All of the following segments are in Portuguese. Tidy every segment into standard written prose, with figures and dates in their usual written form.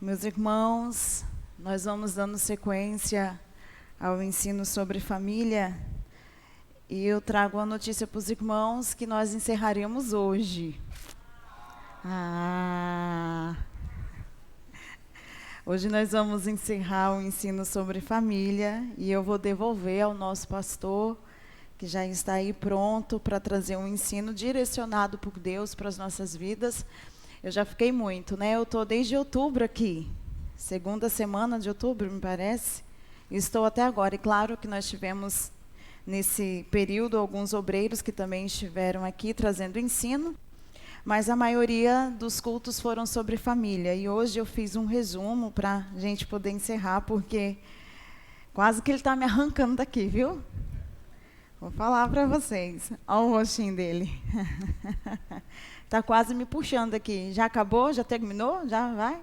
Meus irmãos, nós vamos dando sequência ao ensino sobre família e eu trago a notícia para os irmãos que nós encerraremos hoje. Hoje nós vamos encerrar o ensino sobre família e eu vou devolver ao nosso pastor, que já está aí pronto para trazer um ensino direcionado por Deus para as nossas vidas. Eu já fiquei muito, né? Eu estou desde outubro aqui, segunda semana de outubro, me parece. E estou até agora. E claro que nós tivemos, nesse período, alguns obreiros que também estiveram aqui trazendo ensino. Mas a maioria dos cultos foram sobre família. E hoje eu fiz um resumo para a gente poder encerrar, porque quase que ele está me arrancando daqui, viu? Vou falar para vocês. Olha o rostinho dele. Está quase me puxando aqui. Já acabou? Já terminou? Já vai?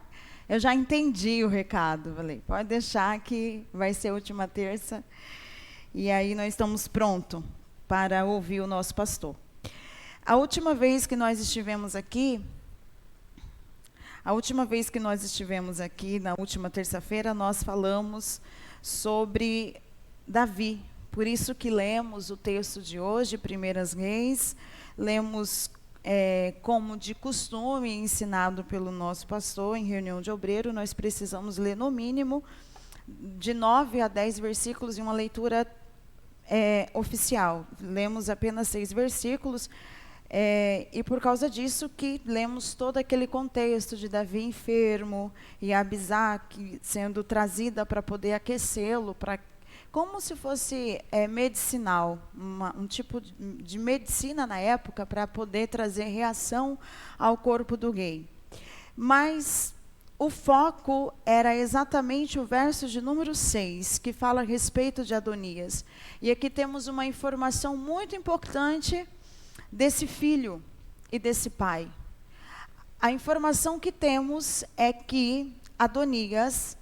Eu já entendi o recado. Falei, pode deixar que vai ser a última terça. E aí nós estamos prontos para ouvir o nosso pastor. A última vez que nós estivemos aqui, na última terça-feira, nós falamos sobre Davi. Por isso que lemos o texto de hoje, Primeiras Reis, lemos como de costume, ensinado pelo nosso pastor em reunião de obreiro, nós precisamos ler no mínimo de 9 a 10 versículos em uma leitura oficial. Lemos apenas 6 versículos, e por causa disso que lemos todo aquele contexto de Davi enfermo e Abisaque sendo trazida para poder aquecê-lo, como se fosse medicinal, um tipo de medicina na época para poder trazer reação ao corpo do rei. Mas o foco era exatamente o verso de número 6, que fala a respeito de Adonias. E aqui temos uma informação muito importante desse filho e desse pai. A informação que temos é que Adonias,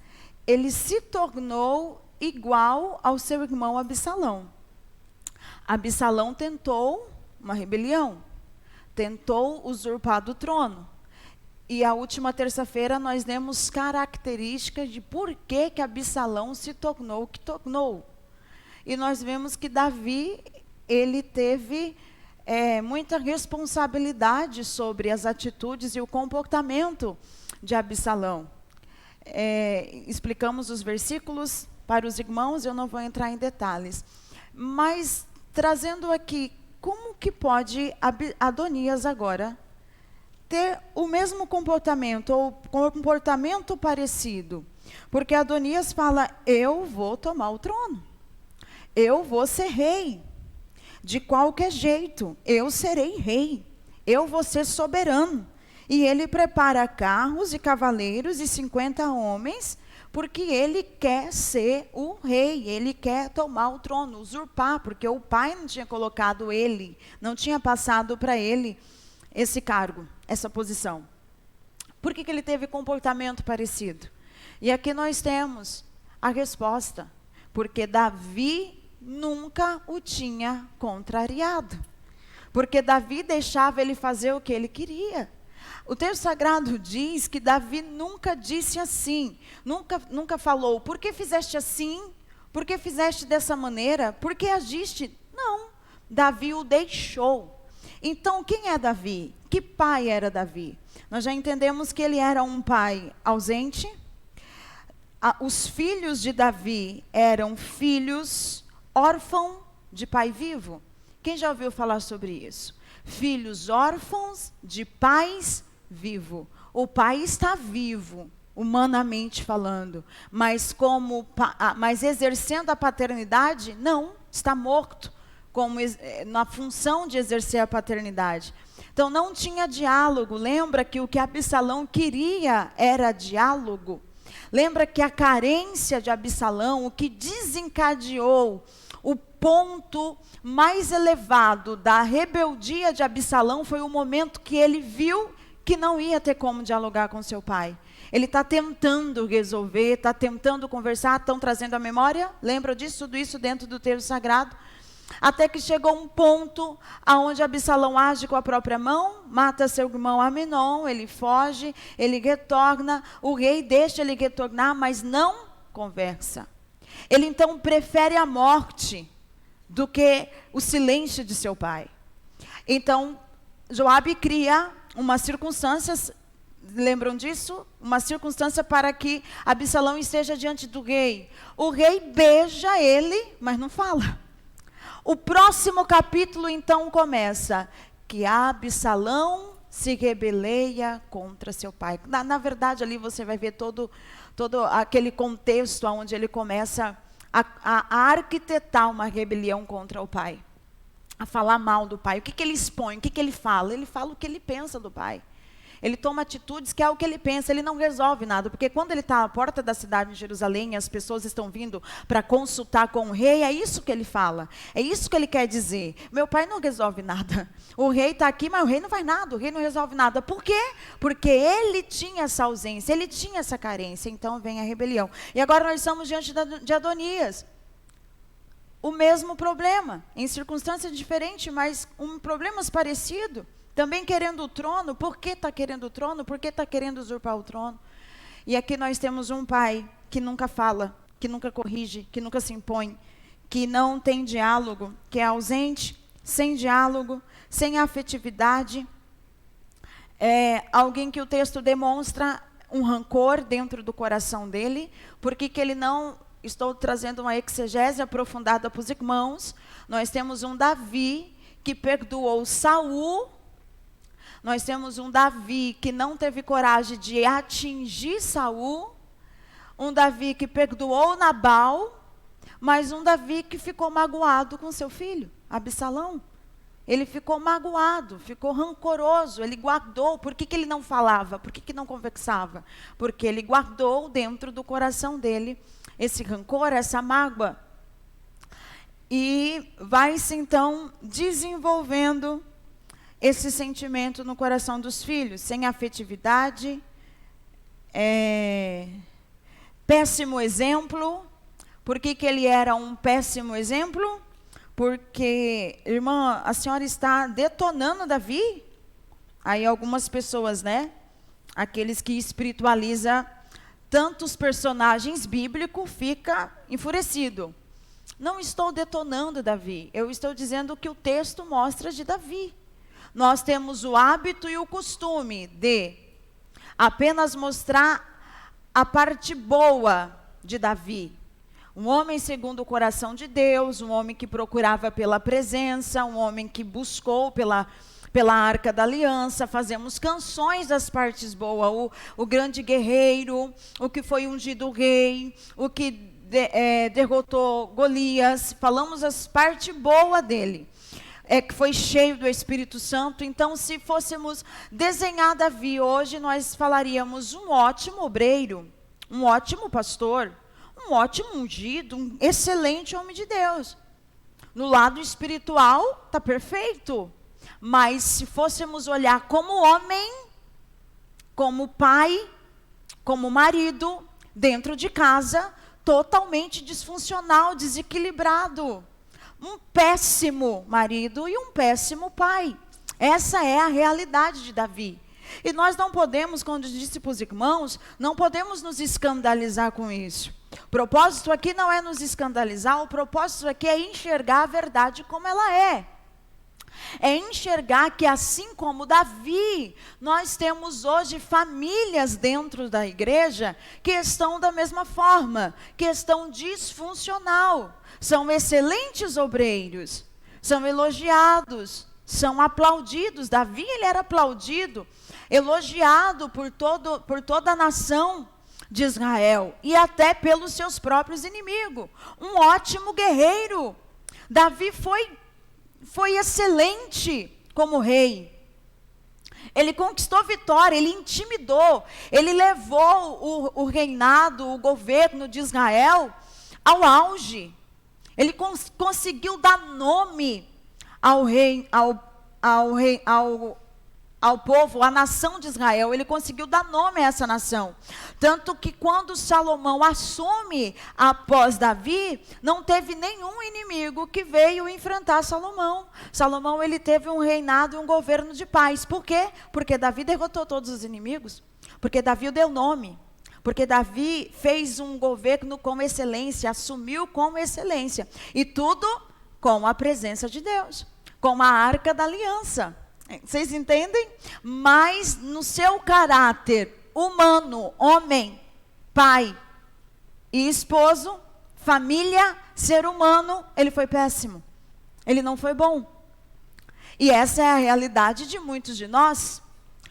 ele se tornou igual ao seu irmão Absalão. Absalão tentou uma rebelião, tentou usurpar do trono. E a última terça-feira nós demos características de por que Absalão se tornou o que tornou. E nós vemos que Davi, ele teve muita responsabilidade sobre as atitudes e o comportamento de Absalão. Explicamos os versículos para os irmãos, eu não vou entrar em detalhes. Mas, trazendo aqui, como que pode Adonias agora ter o mesmo comportamento, ou comportamento parecido? Porque Adonias fala, eu vou tomar o trono. Eu vou ser rei. De qualquer jeito, eu serei rei. Eu vou ser soberano. E ele prepara carros e cavaleiros e 50 homens, porque ele quer ser o rei, ele quer tomar o trono, usurpar, porque o pai não tinha colocado ele, não tinha passado para ele esse cargo, essa posição. Por que ele teve comportamento parecido? E aqui nós temos a resposta, porque Davi nunca o tinha contrariado, porque Davi deixava ele fazer o que ele queria. O texto sagrado diz que Davi nunca disse assim, nunca falou, por que fizeste assim? Por que fizeste dessa maneira? Por que agiste? Não, Davi o deixou. Então, quem é Davi? Que pai era Davi? Nós já entendemos que ele era um pai ausente. Os filhos de Davi eram filhos órfãos de pai vivo. Quem já ouviu falar sobre isso? Filhos órfãos de pais vivo. O pai está vivo, humanamente falando, mas exercendo a paternidade, não, está morto, na função de exercer a paternidade. Então não tinha diálogo. Lembra que o que Absalão queria era diálogo. Lembra que a carência de Absalão, o que desencadeou o ponto mais elevado da rebeldia de Absalão foi o momento que ele viu que não ia ter como dialogar com seu pai. Ele está tentando resolver, está tentando conversar, estão trazendo a memória, lembra disso, tudo isso dentro do texto sagrado. até que chegou um ponto onde Absalão age com a própria mão, mata seu irmão Aminon, ele foge, ele retorna, o rei deixa ele retornar, mas não conversa. Ele então prefere a morte do que o silêncio de seu pai. Então, Joabe cria uma circunstância, lembram disso? Uma circunstância para que Absalão esteja diante do rei. O rei beija ele, mas não fala. O próximo capítulo então começa, que Absalão se rebeleia contra seu pai. Na verdade, ali você vai ver todo aquele contexto onde ele começa a arquitetar uma rebelião contra o pai. A falar mal do pai. O que ele expõe? O que ele fala? Ele fala o que ele pensa do pai. Ele toma atitudes que é o que ele pensa, ele não resolve nada, porque quando ele está à porta da cidade de Jerusalém, as pessoas estão vindo para consultar com o rei, é isso que ele fala, é isso que ele quer dizer. Meu pai não resolve nada, o rei está aqui, mas o rei não faz nada, o rei não resolve nada. Por quê? Porque ele tinha essa ausência, ele tinha essa carência, então vem a rebelião. E agora nós estamos diante de Adonias. O mesmo problema, em circunstâncias diferentes, mas problemas parecidos. Também querendo o trono. Por que está querendo o trono? Por que está querendo usurpar o trono? E aqui nós temos um pai que nunca fala, que nunca corrige, que nunca se impõe, que não tem diálogo, que é ausente, sem diálogo, sem afetividade. É alguém que o texto demonstra um rancor dentro do coração dele. Porque que ele não... Estou trazendo uma exegese aprofundada para os irmãos. Nós temos um Davi que perdoou Saul. Nós temos um Davi que não teve coragem de atingir Saul, um Davi que perdoou Nabal, mas um Davi que ficou magoado com seu filho, Absalão. Ele ficou magoado, ficou rancoroso, ele guardou. Por que ele não falava? Por que não conversava? Porque ele guardou dentro do coração dele esse rancor, essa mágoa. E vai-se então desenvolvendo esse sentimento no coração dos filhos, sem afetividade, péssimo exemplo. Por que ele era um péssimo exemplo? Porque, irmã, a senhora está detonando Davi? Aí algumas pessoas, né? Aqueles que espiritualizam tantos personagens bíblicos, fica enfurecido. Não estou detonando Davi, eu estou dizendo o que o texto mostra de Davi. Nós temos o hábito e o costume de apenas mostrar a parte boa de Davi. Um homem segundo o coração de Deus, um homem que procurava pela presença, um homem que buscou pela Arca da Aliança. Fazemos canções das partes boas, o grande guerreiro, o que foi ungido rei, o que derrotou Golias. Falamos as partes boas dele. Que foi cheio do Espírito Santo. Então, se fôssemos desenhar Davi hoje, nós falaríamos um ótimo obreiro, um ótimo pastor, um ótimo ungido, um excelente homem de Deus. No lado espiritual, está perfeito. Mas se fôssemos olhar como homem, como pai, como marido, dentro de casa, totalmente disfuncional, desequilibrado. Um péssimo marido e um péssimo pai. Essa é a realidade de Davi. E nós não podemos, quando disse para os irmãos, não podemos nos escandalizar com isso. O propósito aqui não é nos escandalizar, o propósito aqui é enxergar a verdade como ela é. É enxergar que, assim como Davi, nós temos hoje famílias dentro da igreja que estão da mesma forma, que estão disfuncional. São excelentes obreiros, são elogiados, são aplaudidos. Davi, ele era aplaudido, elogiado por toda a nação de Israel e até pelos seus próprios inimigos. Um ótimo guerreiro. Davi foi excelente como rei. Ele conquistou vitória, ele intimidou, ele levou o reinado, o governo de Israel ao auge. Ele conseguiu dar nome ao ao povo, à nação de Israel. Ele conseguiu dar nome a essa nação. Tanto que quando Salomão assume após Davi, não teve nenhum inimigo que veio enfrentar Salomão. Salomão, ele teve um reinado e um governo de paz. Por quê? Porque Davi derrotou todos os inimigos. Porque Davi o deu nome. Porque Davi fez um governo com excelência, assumiu com excelência. E tudo com a presença de Deus, com a arca da aliança. Vocês entendem? Mas no seu caráter humano, homem, pai e esposo, família, ser humano, ele foi péssimo. Ele não foi bom. E essa é a realidade de muitos de nós.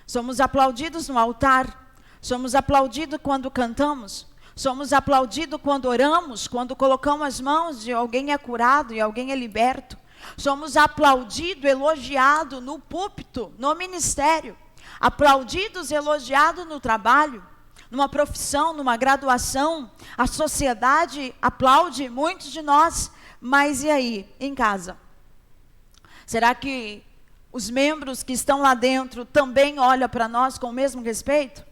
Somos aplaudidos no altar, somos aplaudidos quando cantamos, somos aplaudidos quando oramos, quando colocamos as mãos e alguém é curado e alguém é liberto. Somos aplaudidos, elogiados no púlpito, no ministério. Aplaudidos, elogiados no trabalho, numa profissão, numa graduação. A sociedade aplaude muitos de nós. Mas e aí, em casa? Será que os membros que estão lá dentro também olham para nós com o mesmo respeito?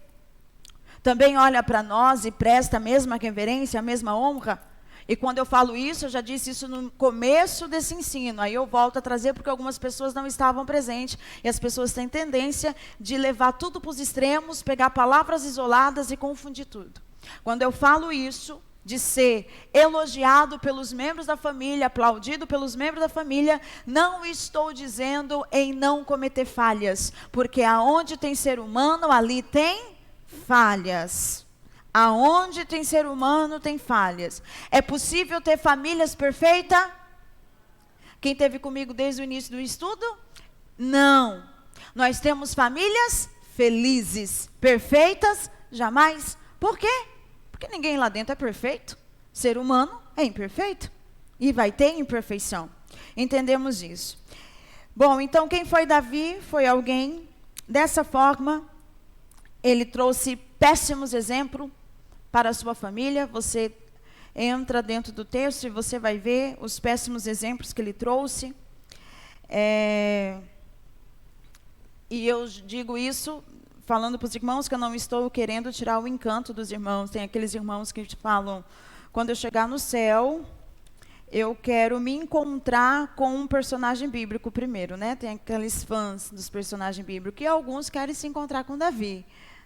Também olham para nós e presta a mesma reverência, a mesma honra? E quando eu falo isso, eu já disse isso no começo desse ensino. Aí eu volto a trazer porque algumas pessoas não estavam presentes. E as pessoas têm tendência de levar tudo para os extremos, pegar palavras isoladas e confundir tudo. Quando eu falo isso, de ser elogiado pelos membros da família, aplaudido pelos membros da família, não estou dizendo em não cometer falhas. Porque aonde tem ser humano, ali tem falhas. Aonde tem ser humano, tem falhas. É possível ter famílias perfeitas? Quem esteve comigo desde o início do estudo? Não. Nós temos famílias felizes. Perfeitas? Jamais. Por quê? Porque ninguém lá dentro é perfeito. Ser humano é imperfeito. E vai ter imperfeição. Entendemos isso. Bom, então quem foi Davi? Foi alguém, dessa forma, ele trouxe péssimos exemplos para a sua família. Você entra dentro do texto e você vai ver os péssimos exemplos que ele trouxe. E eu digo isso falando para os irmãos que eu não estou querendo tirar o encanto dos irmãos. Tem aqueles irmãos que falam, quando eu chegar no céu, eu quero me encontrar com um personagem bíblico primeiro, né? Tem aqueles fãs dos personagens bíblicos, e alguns querem se encontrar com Davi,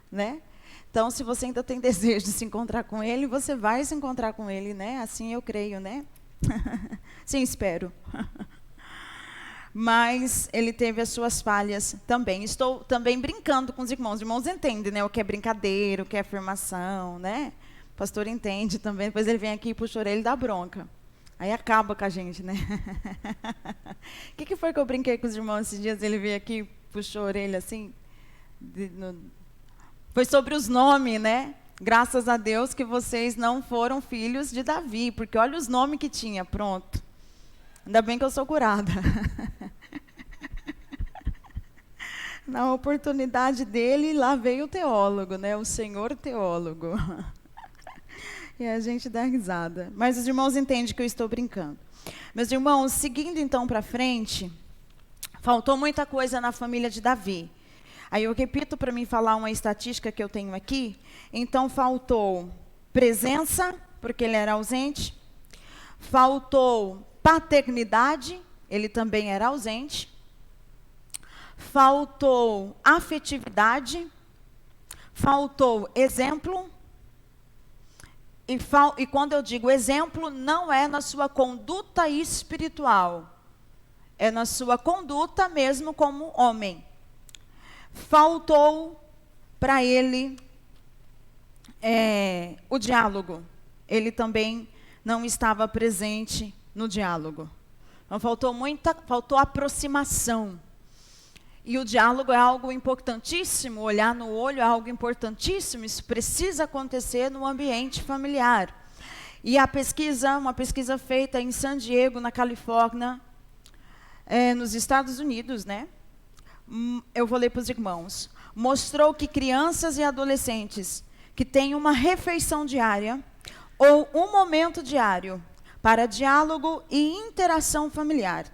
né? Então, se você ainda tem desejo de se encontrar com ele, você vai se encontrar com ele, né? Assim eu creio, né? Sim, espero. Mas ele teve as suas falhas também. Estou também brincando com os irmãos. Os irmãos entendem, né? O que é brincadeira, o que é afirmação, né? O pastor entende também. Depois ele vem aqui e puxa a orelha e dá bronca. Aí acaba com a gente, né? O que foi que eu brinquei com os irmãos esses dias? Ele veio aqui e puxou a orelha assim. Foi sobre os nomes, né? Graças a Deus que vocês não foram filhos de Davi, porque olha os nomes que tinha, pronto. Ainda bem que eu sou curada. Na oportunidade dele, lá veio o teólogo, né? O senhor teólogo. E a gente dá risada. Mas os irmãos entendem que eu estou brincando. Meus irmãos, seguindo então para frente, faltou muita coisa na família de Davi. Aí eu repito para mim falar uma estatística que eu tenho aqui. Então, faltou presença, porque ele era ausente. Faltou paternidade, ele também era ausente. Faltou afetividade. Faltou exemplo. E quando eu digo exemplo, não é na sua conduta espiritual. É na sua conduta mesmo como homem. Faltou para ele o diálogo. Ele também não estava presente no diálogo. Então, faltou aproximação. E o diálogo é algo importantíssimo, olhar no olho é algo importantíssimo, isso precisa acontecer no ambiente familiar. E a pesquisa, uma pesquisa feita em San Diego, na Califórnia, nos Estados Unidos, né? Eu vou ler para os irmãos. Mostrou que crianças e adolescentes que têm uma refeição diária ou um momento diário para diálogo e interação familiar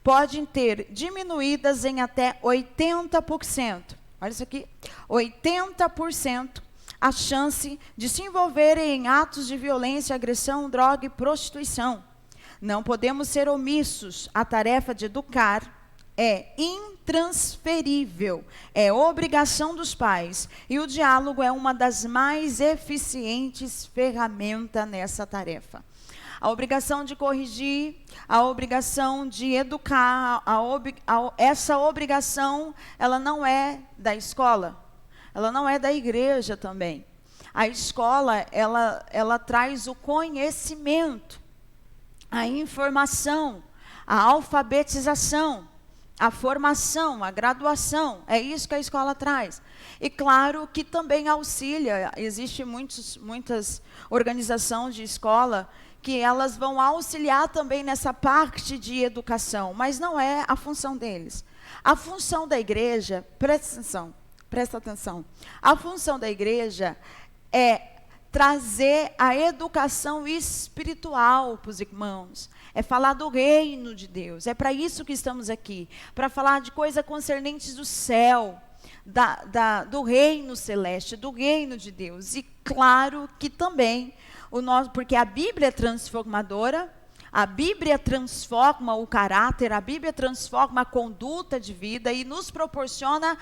podem ter diminuídas em até 80%. Olha isso aqui, 80% a chance de se envolverem em atos de violência, agressão, droga e prostituição. Não podemos ser omissos. A tarefa de educar é intransferível, é obrigação dos pais. E o diálogo é uma das mais eficientes ferramentas nessa tarefa. A obrigação de corrigir, a obrigação de educar, essa obrigação, ela não é da escola, ela não é da igreja também. A escola, ela traz o conhecimento, a informação, a alfabetização, a formação, a graduação, é isso que a escola traz. E claro que também auxilia, existe muitas organizações de escola que elas vão auxiliar também nessa parte de educação, mas não é a função deles. A função da igreja, presta atenção, a função da igreja é trazer a educação espiritual para os irmãos, é falar do reino de Deus, é para isso que estamos aqui, para falar de coisas concernentes do céu, do reino celeste, do reino de Deus. E claro que também, porque a Bíblia é transformadora, a Bíblia transforma o caráter, a Bíblia transforma a conduta de vida e nos proporciona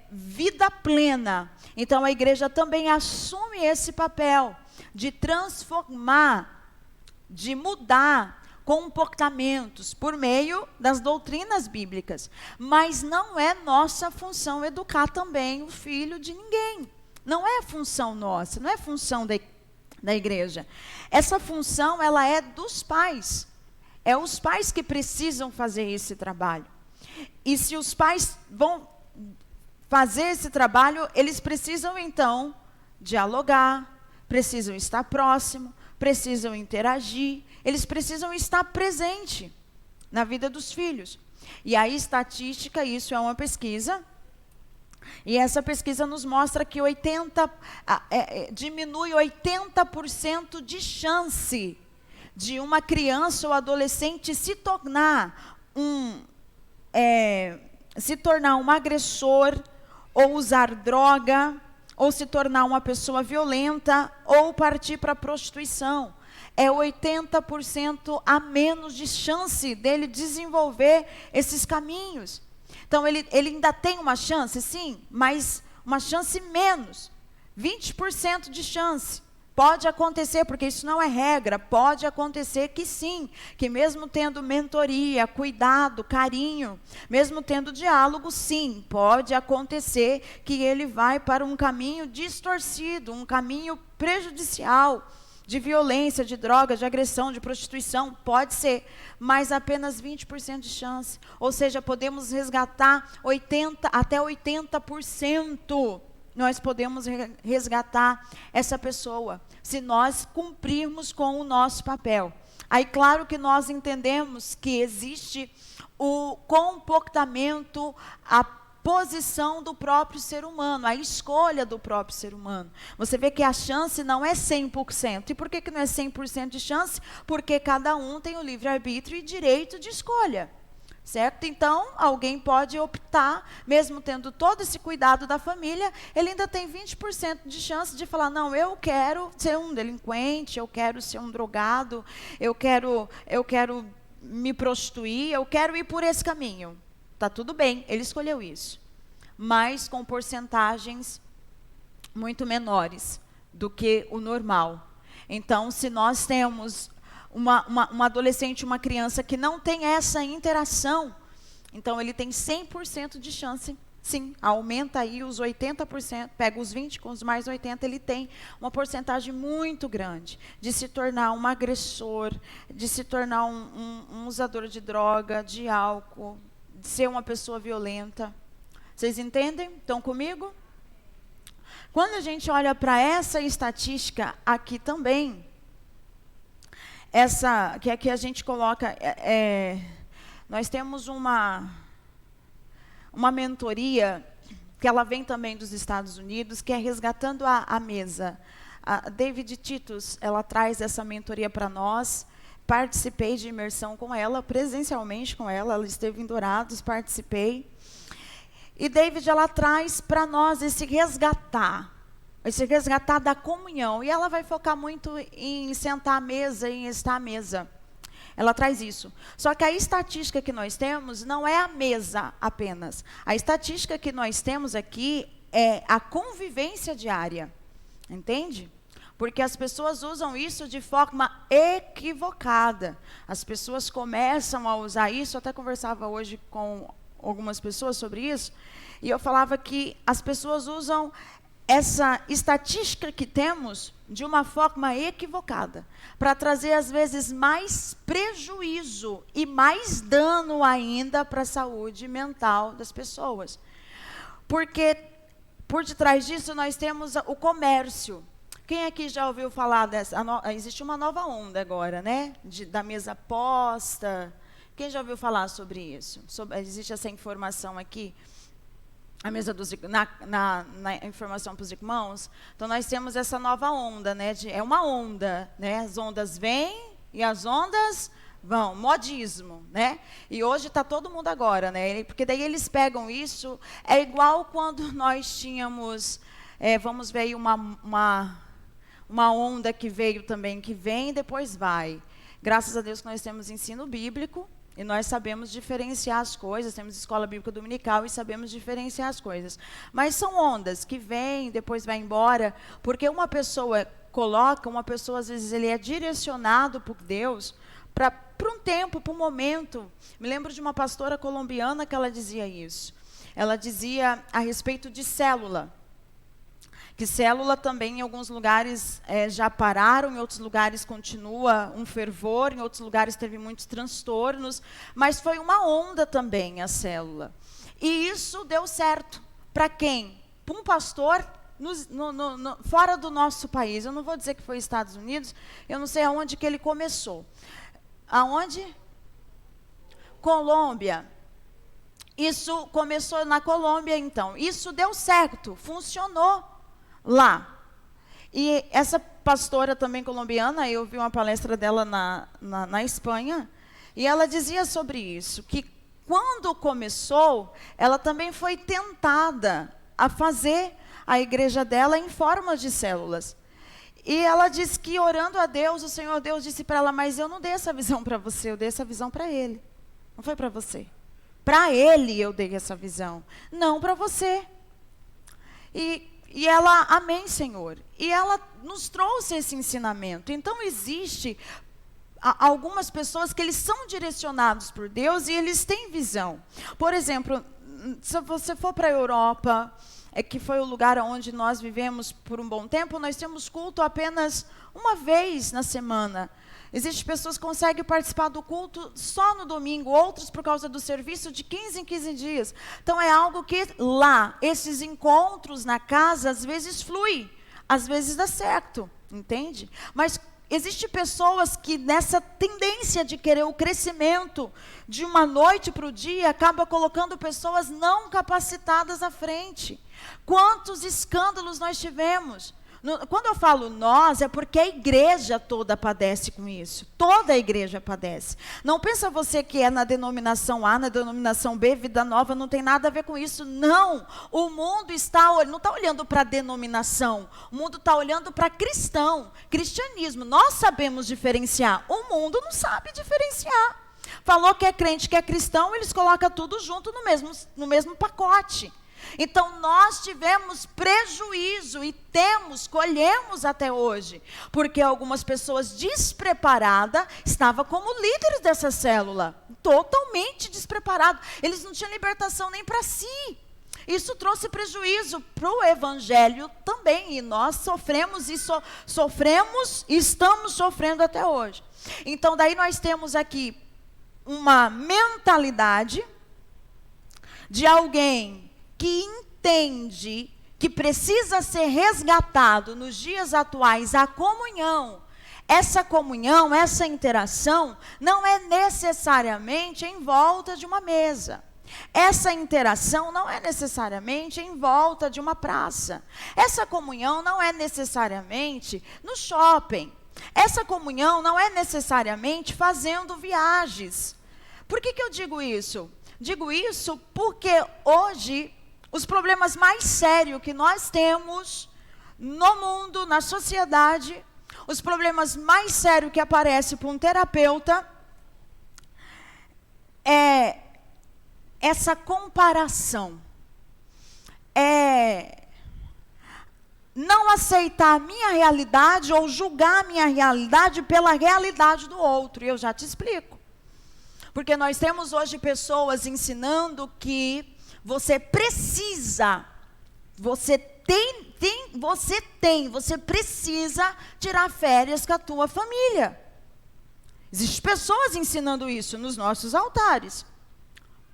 vida plena. Então a igreja também assume esse papel de transformar, de mudar comportamentos por meio das doutrinas bíblicas. Mas não é nossa função educar também o filho de ninguém. Não é função nossa, não é função da igreja. Essa função, ela é dos pais. É os pais que precisam fazer esse trabalho. E se os pais vão fazer esse trabalho, eles precisam então dialogar, precisam estar próximo, precisam interagir, eles precisam estar presente na vida dos filhos. E a estatística, isso é uma pesquisa, e essa pesquisa nos mostra que diminui 80% de chance de uma criança ou adolescente se tornar um agressor, ou usar droga, ou se tornar uma pessoa violenta, ou partir para a prostituição. É 80% a menos de chance dele desenvolver esses caminhos. Então, ele ainda tem uma chance, sim, mas uma chance menos. 20% de chance. Pode acontecer, porque isso não é regra, pode acontecer que sim, que mesmo tendo mentoria, cuidado, carinho, mesmo tendo diálogo, sim, pode acontecer que ele vai para um caminho distorcido, um caminho prejudicial, de violência, de droga, de agressão, de prostituição, pode ser, mas apenas 20% de chance. Ou seja, podemos resgatar até 80%. Nós podemos resgatar essa pessoa, se nós cumprirmos com o nosso papel. Aí, claro que nós entendemos que existe o comportamento, a posição do próprio ser humano, a escolha do próprio ser humano. Você vê que a chance não é 100%. E por que não é 100% de chance? Porque cada um tem o livre-arbítrio e direito de escolha. Certo? Então, alguém pode optar, mesmo tendo todo esse cuidado da família, ele ainda tem 20% de chance de falar, não, eu quero ser um delinquente, eu quero ser um drogado, eu quero me prostituir, eu quero ir por esse caminho. Tá tudo bem, ele escolheu isso. Mas com porcentagens muito menores do que o normal. Então, se nós temos uma adolescente, uma criança que não tem essa interação, então ele tem 100% de chance, sim, aumenta aí os 80%, pega os 20 com os mais 80, ele tem uma porcentagem muito grande de se tornar um agressor, de se tornar um usador de droga, de álcool, de ser uma pessoa violenta. Vocês entendem? Estão comigo? Quando a gente olha para essa estatística aqui também, que aqui a gente coloca, nós temos uma mentoria, que ela vem também dos Estados Unidos, que é Resgatando a Mesa. A David Titus, ela traz essa mentoria para nós, participei de imersão com ela, presencialmente com ela. Ela esteve em Dourados, participei. E David, ela traz para nós esse resgatar da comunhão. E ela vai focar muito em sentar à mesa, em estar à mesa. Ela traz isso. Só que a estatística que nós temos não é a mesa apenas. A estatística que nós temos aqui é a convivência diária. Entende? Porque as pessoas usam isso de forma equivocada. As pessoas começam a usar isso. Eu até conversava hoje com algumas pessoas sobre isso. E eu falava que as pessoas usam essa estatística que temos de uma forma equivocada, para trazer às vezes mais prejuízo e mais dano ainda para a saúde mental das pessoas. Porque por detrás disso nós temos o comércio. Quem aqui já ouviu falar dessa? Existe uma nova onda agora, né? Da mesa posta. Quem já ouviu falar sobre isso? Existe essa informação aqui? A mesa na informação para os irmãos. Então, nós temos essa nova onda, né? É uma onda, né? As ondas vêm e as ondas vão. Modismo, né? E hoje está todo mundo agora, né? Porque daí eles pegam isso. É igual quando nós tínhamos, vamos ver aí uma onda que veio também, que vem e depois vai. Graças a Deus que nós temos ensino bíblico. E nós sabemos diferenciar as coisas, temos escola bíblica dominical e sabemos diferenciar as coisas. Mas são ondas que vêm, depois vai embora, porque uma pessoa às vezes ele é direcionado por Deus para um tempo, para um momento. Me lembro de uma pastora colombiana que ela dizia isso. Ela dizia a respeito de célula. Que célula também em alguns lugares já pararam, em outros lugares continua um fervor, em outros lugares teve muitos transtornos, mas foi uma onda também a célula. E isso deu certo. Para quem? Para um pastor fora do nosso país. Eu não vou dizer que foi Estados Unidos, eu não sei aonde que ele começou. Aonde? Colômbia. Isso começou na Colômbia, então. Isso deu certo, funcionou lá. E essa pastora também colombiana, eu vi uma palestra dela na Espanha, e ela dizia sobre isso, que quando começou, ela também foi tentada a fazer a igreja dela em forma de células. E ela disse que orando a Deus, o Senhor Deus disse para ela, mas eu não dei essa visão para você, eu dei essa visão para Ele. Não foi para você. Para Ele eu dei essa visão, não para você. E ela, amém, Senhor. E ela nos trouxe esse ensinamento. Então, existe algumas pessoas que eles são direcionados por Deus e eles têm visão. Por exemplo, se você for para a Europa, que foi o lugar onde nós vivemos por um bom tempo, nós temos culto apenas uma vez na semana. Existem pessoas que conseguem participar do culto só no domingo, outros por causa do serviço de 15 em 15 dias. Então é algo que lá, esses encontros na casa, às vezes flui, às vezes dá certo, entende? Mas existem pessoas que nessa tendência de querer o crescimento de uma noite para o dia, acaba colocando pessoas não capacitadas à frente. Quantos escândalos nós tivemos? Quando eu falo nós, é porque a igreja toda padece com isso. Toda a igreja padece. Não pensa você que é na denominação A, na denominação B, Vida Nova, não tem nada a ver com isso. Não. O mundo não está olhando para a denominação. O mundo está olhando para cristão, cristianismo. Nós sabemos diferenciar. O mundo não sabe diferenciar. Falou que é crente, que é cristão, eles colocam tudo junto no mesmo pacote. Então, nós tivemos prejuízo e colhemos até hoje, porque algumas pessoas despreparadas estavam como líderes dessa célula, totalmente despreparados. Eles não tinham libertação nem para si. Isso trouxe prejuízo para o evangelho também, e nós sofremos e estamos sofrendo até hoje. Então, daí nós temos aqui uma mentalidade de alguém que entende que precisa ser resgatado nos dias atuais a comunhão. Essa comunhão, essa interação, não é necessariamente em volta de uma mesa. Essa interação não é necessariamente em volta de uma praça. Essa comunhão não é necessariamente no shopping. Essa comunhão não é necessariamente fazendo viagens. Por que eu digo isso? Digo isso porque hoje os problemas mais sérios que nós temos no mundo, na sociedade, os problemas mais sérios que aparecem para um terapeuta é essa comparação. É não aceitar a minha realidade ou julgar a minha realidade pela realidade do outro. E eu já te explico. Porque nós temos hoje pessoas ensinando que você precisa, você precisa tirar férias com a tua família. Existem pessoas ensinando isso nos nossos altares.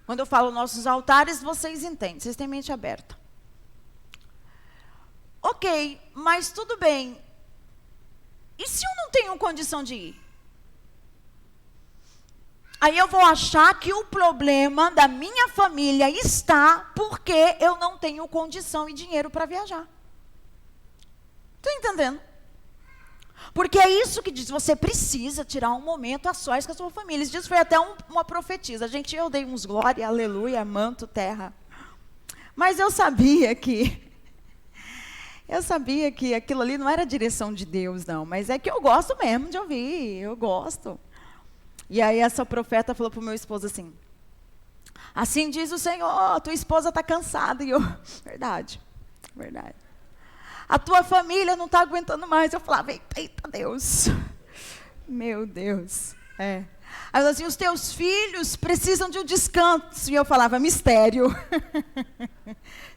Quando eu falo nossos altares, vocês entendem, vocês têm mente aberta. Ok, mas tudo bem. E se eu não tenho condição de ir? Aí eu vou achar que o problema da minha família está porque eu não tenho condição e dinheiro para viajar. Está entendendo? Porque é isso que diz, você precisa tirar um momento a sós com a sua família. Isso diz, foi até uma profetisa. Gente, eu dei uns glória, aleluia, manto, terra. Mas eu sabia que aquilo ali não era a direção de Deus, não. Mas é que eu gosto mesmo de ouvir, eu gosto. E aí essa profeta falou para o meu esposo assim, assim diz o Senhor, tua esposa está cansada. E eu, verdade. A tua família não está aguentando mais. Eu falava, eita Deus, meu Deus. Aí ela assim, os teus filhos precisam de um descanso. E eu falava, mistério.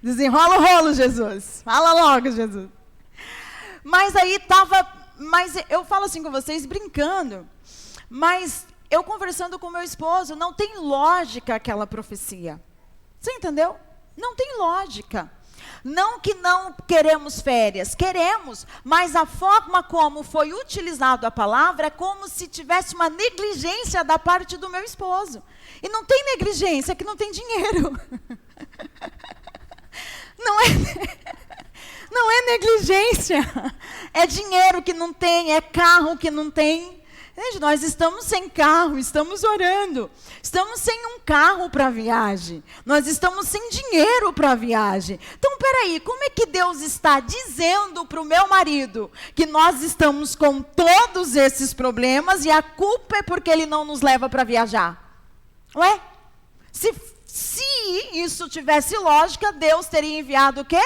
Desenrola o rolo, Jesus. Fala logo, Jesus. Mas aí mas eu falo assim com vocês brincando, mas eu conversando com meu esposo, não tem lógica aquela profecia. Você entendeu? Não tem lógica. Não que não queremos férias, queremos, mas a forma como foi utilizada a palavra é como se tivesse uma negligência da parte do meu esposo. E não tem negligência, é que não tem dinheiro. Não é negligência, é dinheiro que não tem, é carro que não tem. Gente, nós estamos sem carro, estamos orando, estamos sem um carro para a viagem, nós estamos sem dinheiro para a viagem. Então, peraí, como é que Deus está dizendo para o meu marido que nós estamos com todos esses problemas e a culpa é porque ele não nos leva para viajar? Ué? Se isso tivesse lógica, Deus teria enviado o quê?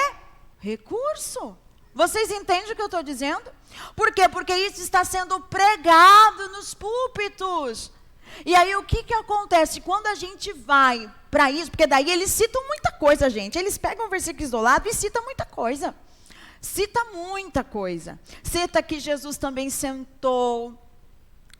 Recurso. Vocês entendem o que eu estou dizendo? Por quê? Porque isso está sendo pregado nos púlpitos. E aí o que acontece? Quando a gente vai para isso, porque daí eles citam muita coisa, gente. Eles pegam um versículo isolado e citam muita coisa. Cita que Jesus também sentou.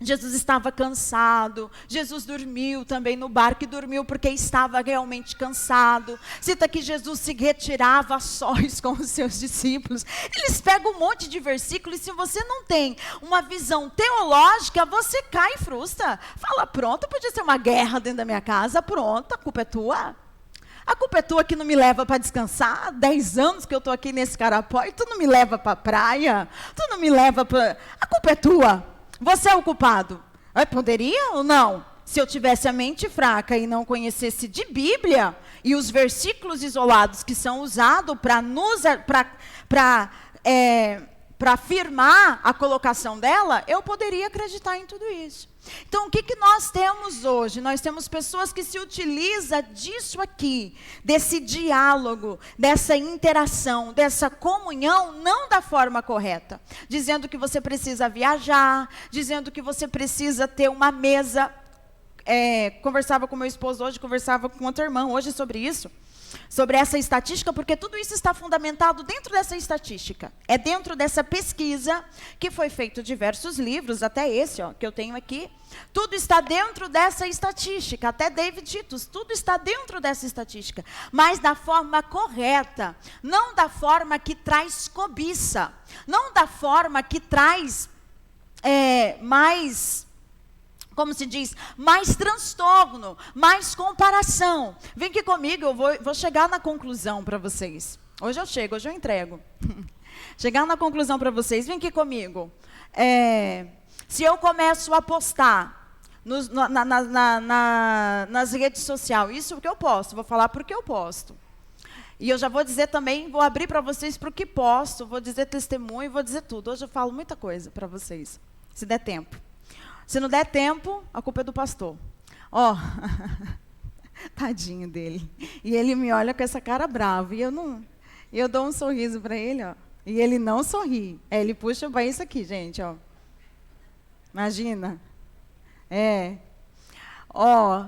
Jesus estava cansado, Jesus dormiu também no barco e dormiu porque estava realmente cansado. Cita que Jesus se retirava a sós com os seus discípulos. Eles pegam um monte de versículos e se você não tem uma visão teológica, você cai e frustra. Fala, pronto, podia ser uma guerra dentro da minha casa, pronto, a culpa é tua. A culpa é tua que não me leva para descansar. 10 anos que eu estou aqui nesse carapó e tu não me leva para a praia, tu não me leva para... A culpa é tua. Você é o culpado. Poderia ou não? Se eu tivesse a mente fraca e não conhecesse de Bíblia e os versículos isolados que são usados para afirmar a colocação dela, eu poderia acreditar em tudo isso. Então, o que nós temos hoje? Nós temos pessoas que se utilizam disso aqui, desse diálogo, dessa interação, dessa comunhão, não da forma correta. Dizendo que você precisa viajar, dizendo que você precisa ter uma mesa. Conversava com meu esposo hoje, conversava com outra irmã hoje sobre isso. Sobre essa estatística, porque tudo isso está fundamentado dentro dessa estatística. É dentro dessa pesquisa que foi feito diversos livros, até esse que eu tenho aqui. Tudo está dentro dessa estatística, até David Titus, tudo está dentro dessa estatística. Mas da forma correta, não da forma que traz cobiça, não da forma que traz mais... Como se diz, mais transtorno, mais comparação. Vem aqui comigo, eu vou chegar na conclusão para vocês. Hoje eu chego, hoje eu entrego. chegar na conclusão para vocês. Vem aqui comigo. Se eu começo a postar nas redes sociais, isso porque eu posto, vou falar porque eu posto. E eu já vou dizer também, vou abrir para vocês para o que posto, vou dizer testemunho, vou dizer tudo. Hoje eu falo muita coisa para vocês, se der tempo. Se não der tempo, a culpa é do pastor. Ó, tadinho dele. E ele me olha com essa cara brava, e eu dou um sorriso para ele, ó. E ele não sorri. Ele puxa para isso aqui, gente, ó. Imagina. Ó,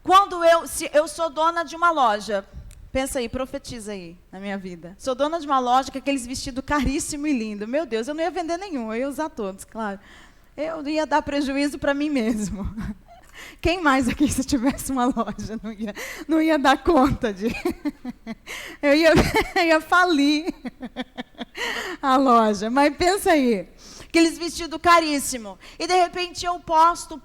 quando eu sou dona de uma loja, pensa aí, profetiza aí na minha vida. Sou dona de uma loja com aqueles vestidos caríssimo e lindo. Meu Deus, eu não ia vender nenhum, eu ia usar todos, claro. Eu ia dar prejuízo para mim mesmo. Quem mais aqui, se tivesse uma loja, não ia dar conta de... eu ia falir a loja. Mas pensa aí, aqueles vestidos caríssimos. E de repente eu posto,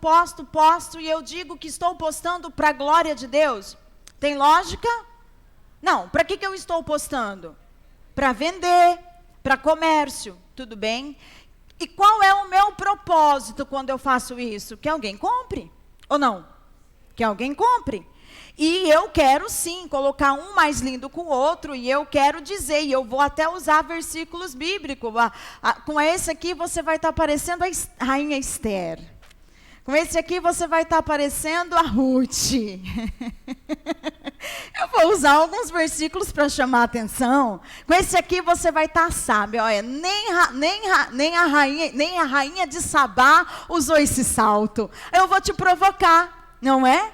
e eu digo que estou postando para a glória de Deus. Tem lógica? Não. Para que eu estou postando? Para vender, para comércio, tudo bem? E qual é o meu propósito quando eu faço isso? Que alguém compre. Ou não? Que alguém compre. E eu quero sim colocar um mais lindo com o outro, e eu quero dizer, e eu vou até usar versículos bíblicos. Com esse aqui você vai estar parecendo a rainha Esther. Com esse aqui você vai estar parecendo a Ruth. Eu vou usar alguns versículos para chamar a atenção. Com esse aqui você vai estar, sabe, olha, nem a rainha de Sabá usou esse salto. Eu vou te provocar, não é?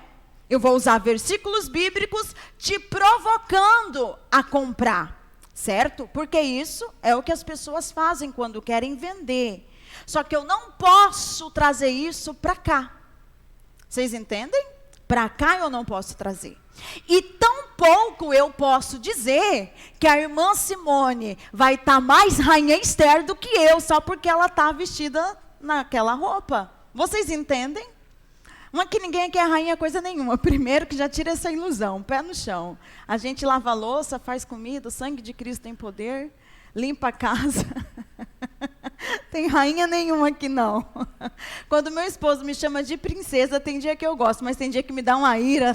Eu vou usar versículos bíblicos te provocando a comprar, certo? Porque isso é o que as pessoas fazem quando querem vender. Só que eu não posso trazer isso para cá. Vocês entendem? Para cá eu não posso trazer. E tampouco eu posso dizer que a irmã Simone vai estar mais rainha Esther do que eu, só porque ela está vestida naquela roupa. Vocês entendem? Uma que ninguém aqui é rainha coisa nenhuma. Primeiro que já tira essa ilusão, pé no chão. A gente lava a louça, faz comida, o sangue de Cristo tem poder, limpa a casa. Tem rainha nenhuma aqui não. Quando meu esposo me chama de princesa, tem dia que eu gosto, mas tem dia que me dá uma ira.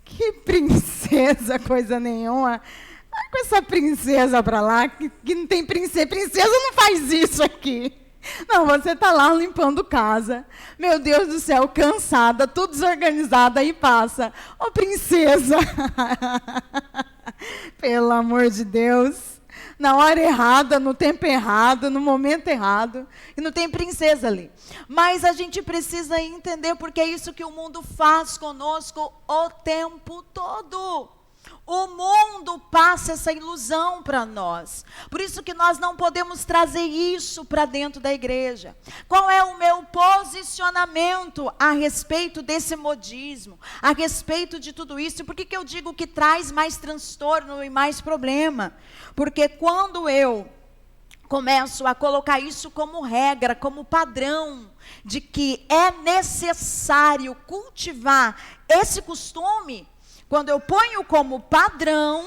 Que princesa, coisa nenhuma. Vai com essa princesa para lá, que não tem princesa. Princesa não faz isso aqui. Não, você está lá limpando casa. Meu Deus do céu, cansada, tudo desorganizada, aí passa. Ô, princesa. Pelo amor de Deus. Na hora errada, no tempo errado, no momento errado. E não tem princesa ali. Mas a gente precisa entender, porque é isso que o mundo faz conosco o tempo todo. O mundo passa essa ilusão para nós. Por isso que nós não podemos trazer isso para dentro da igreja. Qual é o meu posicionamento a respeito desse modismo? A respeito de tudo isso? Por que eu digo que traz mais transtorno e mais problema? Porque quando eu começo a colocar isso como regra, como padrão, de que é necessário cultivar esse costume, quando eu ponho como padrão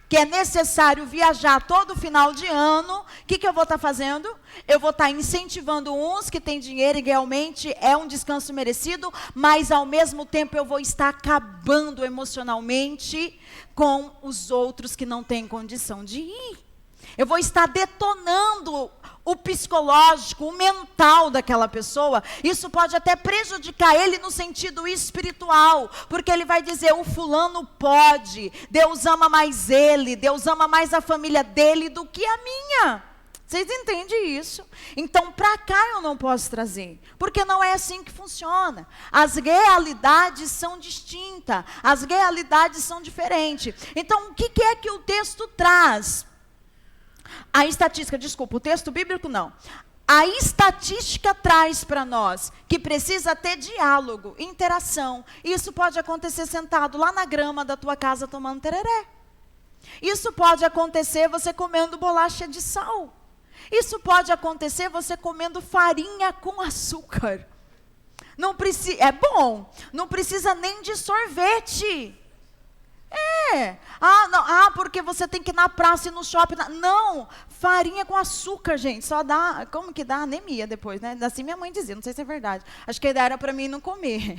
que é necessário viajar todo final de ano, o que eu vou estar fazendo? Eu vou estar incentivando uns que têm dinheiro e realmente é um descanso merecido, mas ao mesmo tempo eu vou estar acabando emocionalmente com os outros que não têm condição de ir. Eu vou estar detonando o psicológico, o mental daquela pessoa. Isso pode até prejudicar ele no sentido espiritual, porque ele vai dizer, o fulano pode, Deus ama mais ele, Deus ama mais a família dele do que a minha. Vocês entendem isso? Então, para cá eu não posso trazer, porque não é assim que funciona. As realidades são distintas, as realidades são diferentes. Então, o que é que o texto traz? A estatística, desculpa, o texto bíblico não. A estatística traz para nós que precisa ter diálogo, interação. Isso pode acontecer sentado lá na grama da tua casa tomando tereré. Isso pode acontecer você comendo bolacha de sal. Isso pode acontecer você comendo farinha com açúcar. Não precisa, é bom, não precisa nem de sorvete. Ah, não, porque você tem que ir na praça e no shopping. Não, farinha com açúcar, gente, só dá, como que dá? Anemia depois, né? Assim minha mãe dizia, não sei se é verdade. Acho que a ideia era para mim não comer.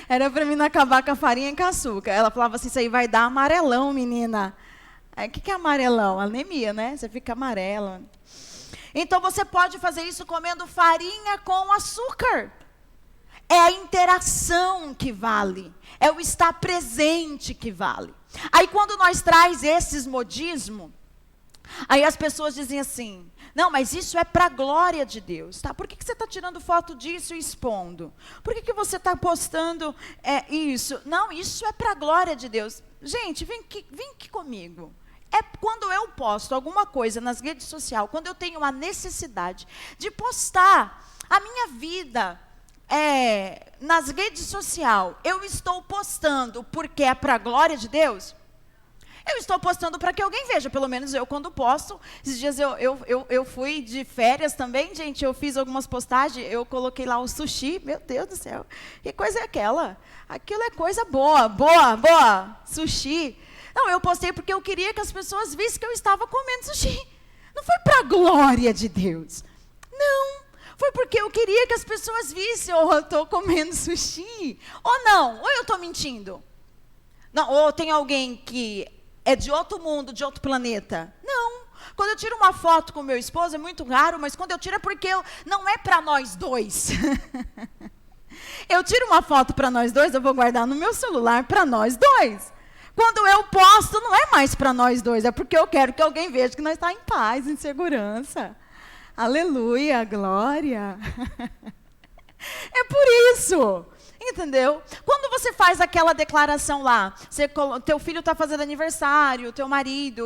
Era para mim não acabar com a farinha e com açúcar. Ela falava assim, isso aí vai dar amarelão, menina. Aí, o que é amarelão? Anemia, né? Você fica amarela. Então, você pode fazer isso comendo farinha com açúcar. É a interação que vale. É o estar presente que vale. Aí, quando nós traz esses modismos, aí as pessoas dizem assim, não, mas isso é para a glória de Deus, tá? Por que você está tirando foto disso e expondo? Por que você está postando isso? Não, isso é para a glória de Deus. Gente, vem aqui comigo. É quando eu posto alguma coisa nas redes sociais, quando eu tenho a necessidade de postar a minha vida nas redes sociais, eu estou postando porque é para a glória de Deus? Eu estou postando para que alguém veja, pelo menos eu quando posto. Esses dias eu fui de férias também, gente, eu fiz algumas postagens, eu coloquei lá o sushi, meu Deus do céu, que coisa é aquela? Aquilo é coisa boa, sushi. Não, eu postei porque eu queria que as pessoas vissem que eu estava comendo sushi. Não foi para a glória de Deus. Não, foi porque eu queria que as pessoas vissem, eu estou comendo sushi. Ou não, ou eu estou mentindo. Não, ou tem alguém que é de outro mundo, de outro planeta. Não, quando eu tiro uma foto com meu esposo, é muito raro, mas quando eu tiro é porque não é para nós dois. Eu tiro uma foto para nós dois, eu vou guardar no meu celular para nós dois. Quando eu posto, não é mais para nós dois, é porque eu quero que alguém veja que nós estamos em paz, em segurança. Aleluia, glória. É por isso, entendeu? Quando você faz aquela declaração lá, teu filho está fazendo aniversário, teu marido,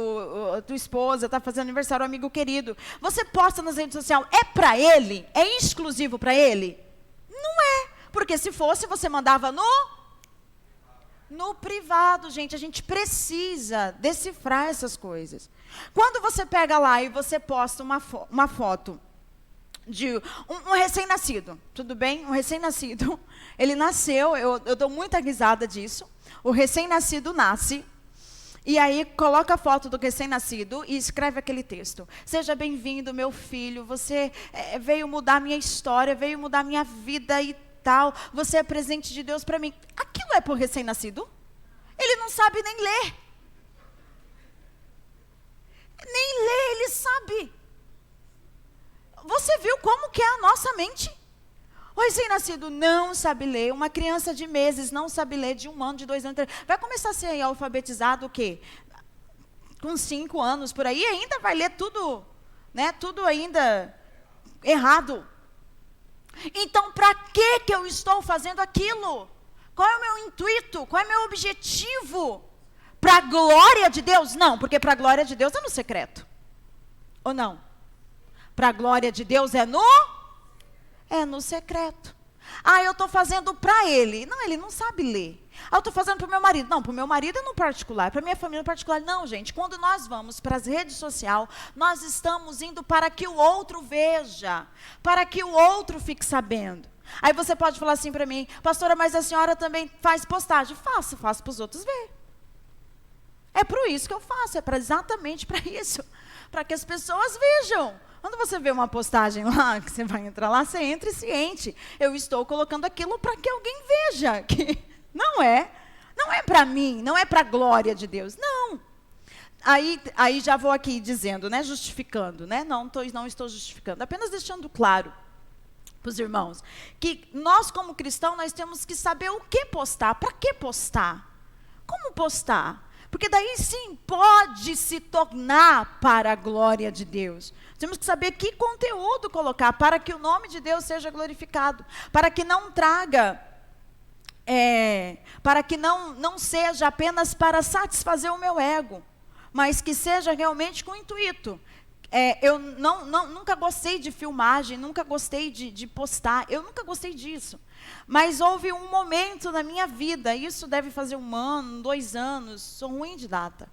tua esposa está fazendo aniversário, amigo querido, você posta nas redes sociais, é para ele? É exclusivo para ele? Não é, porque se fosse, você mandava no privado, gente. A gente precisa decifrar essas coisas. Quando você pega lá e você posta uma foto de um recém-nascido, tudo bem? Um recém-nascido, ele nasceu, eu dou muita risada disso. O recém-nascido nasce, e aí coloca a foto do recém-nascido e escreve aquele texto. Seja bem-vindo, meu filho, você veio mudar minha história, veio mudar minha vida e tal, você é presente de Deus para mim. Aquilo é para o recém-nascido? Ele não sabe nem ler. Nem ler ele sabe. Você viu como que é a nossa mente? O recém-nascido não sabe ler, uma criança de meses não sabe ler, de 1 ano, de 2 anos, 3, vai começar a ser alfabetizado o quê? Com 5 anos, por aí, ainda vai ler tudo, né? Tudo ainda errado. Então, para que eu estou fazendo aquilo? Qual é o meu intuito? Qual é o meu objetivo? Para a glória de Deus? Não, porque para a glória de Deus é no secreto. Ou não? Para a glória de Deus é no secreto. Eu estou fazendo para ele. Não, ele não sabe ler. Eu estou fazendo para o meu marido. Não, para o meu marido é no particular. Para a minha família no particular. Não, gente. Quando nós vamos para as redes sociais, nós estamos indo para que o outro veja. Para que o outro fique sabendo. Aí você pode falar assim para mim, pastora, mas a senhora também faz postagem. Faço para os outros ver. É por isso que eu faço. É exatamente para isso. Para que as pessoas vejam. Quando você vê uma postagem lá, que você vai entrar lá, você entra e ciente. Eu estou colocando aquilo para que alguém veja. Que não é para mim, não é para a glória de Deus. Não. Aí já vou aqui dizendo, né, justificando, né? Não estou justificando, apenas deixando claro para os irmãos, que nós como cristãos, nós temos que saber o que postar, para que postar, como postar, porque daí sim pode se tornar para a glória de Deus. Temos que saber que conteúdo colocar, para que o nome de Deus seja glorificado, para que não traga, para que não seja apenas para satisfazer o meu ego, mas que seja realmente com o intuito. Eu nunca gostei de filmagem, nunca gostei de postar, eu nunca gostei disso. Mas houve um momento na minha vida, isso deve fazer 1 ano, 2 anos, sou ruim de data,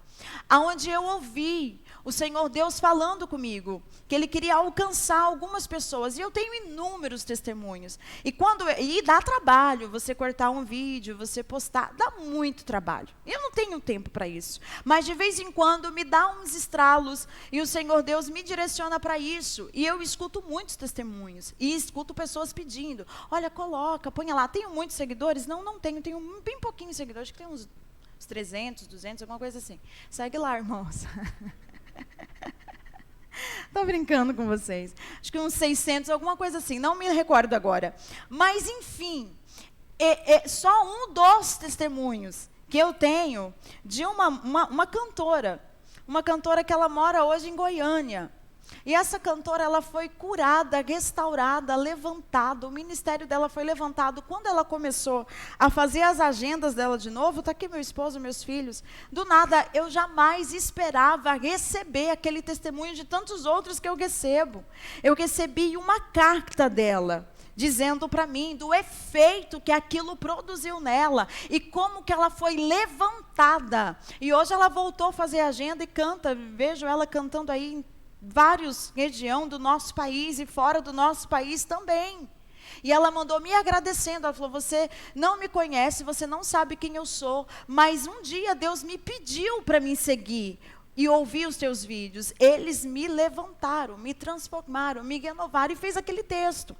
aonde eu ouvi o Senhor Deus falando comigo, que Ele queria alcançar algumas pessoas, e eu tenho inúmeros testemunhos, e dá trabalho, você cortar um vídeo, você postar, dá muito trabalho, eu não tenho tempo para isso, mas de vez em quando me dá uns estralos, e o Senhor Deus me direciona para isso, e eu escuto muitos testemunhos, e escuto pessoas pedindo, olha, coloca, ponha lá, tenho muitos seguidores? Não tenho, bem pouquinho seguidores, acho que tem uns 300, 200, alguma coisa assim, segue lá, irmãos. Estou brincando com vocês. Acho que uns 600, alguma coisa assim. Não me recordo agora. Mas, enfim, só um dos testemunhos que eu tenho de uma cantora. Uma cantora que ela mora hoje em Goiânia. E essa cantora, ela foi curada, restaurada, levantada. O ministério dela foi levantado. Quando ela começou a fazer as agendas dela de novo, está aqui meu esposo, meus filhos. Do nada, eu jamais esperava receber aquele testemunho de tantos outros que eu recebo. Eu recebi uma carta dela, dizendo para mim do efeito que aquilo produziu nela e como que ela foi levantada. E hoje ela voltou a fazer agenda e canta. Vejo ela cantando aí em várias regiões do nosso país e fora do nosso país também. E ela mandou me agradecendo, ela falou, você não me conhece, você não sabe quem eu sou, mas um dia Deus me pediu para me seguir e ouvir os teus vídeos. Eles me levantaram, me transformaram, me renovaram e fez aquele texto.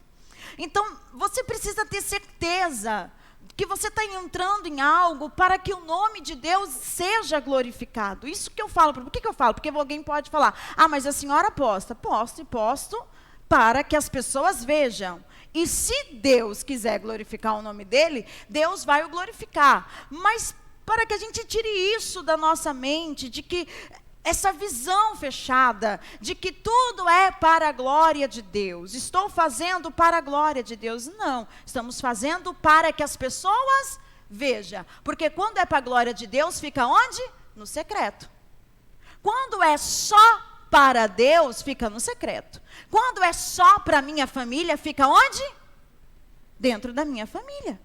Então, você precisa ter certeza que você está entrando em algo para que o nome de Deus seja glorificado. Isso que eu falo. Por que eu falo? Porque alguém pode falar, mas a senhora posta. Posto para que as pessoas vejam. E se Deus quiser glorificar o nome dele, Deus vai o glorificar. Mas para que a gente tire isso da nossa mente, de que essa visão fechada de que tudo é para a glória de Deus. Estou fazendo para a glória de Deus. Não, estamos fazendo para que as pessoas vejam. Porque quando é para a glória de Deus, fica onde? No secreto. Quando é só para Deus, fica no secreto. Quando é só para a minha família, fica onde? Dentro da minha família.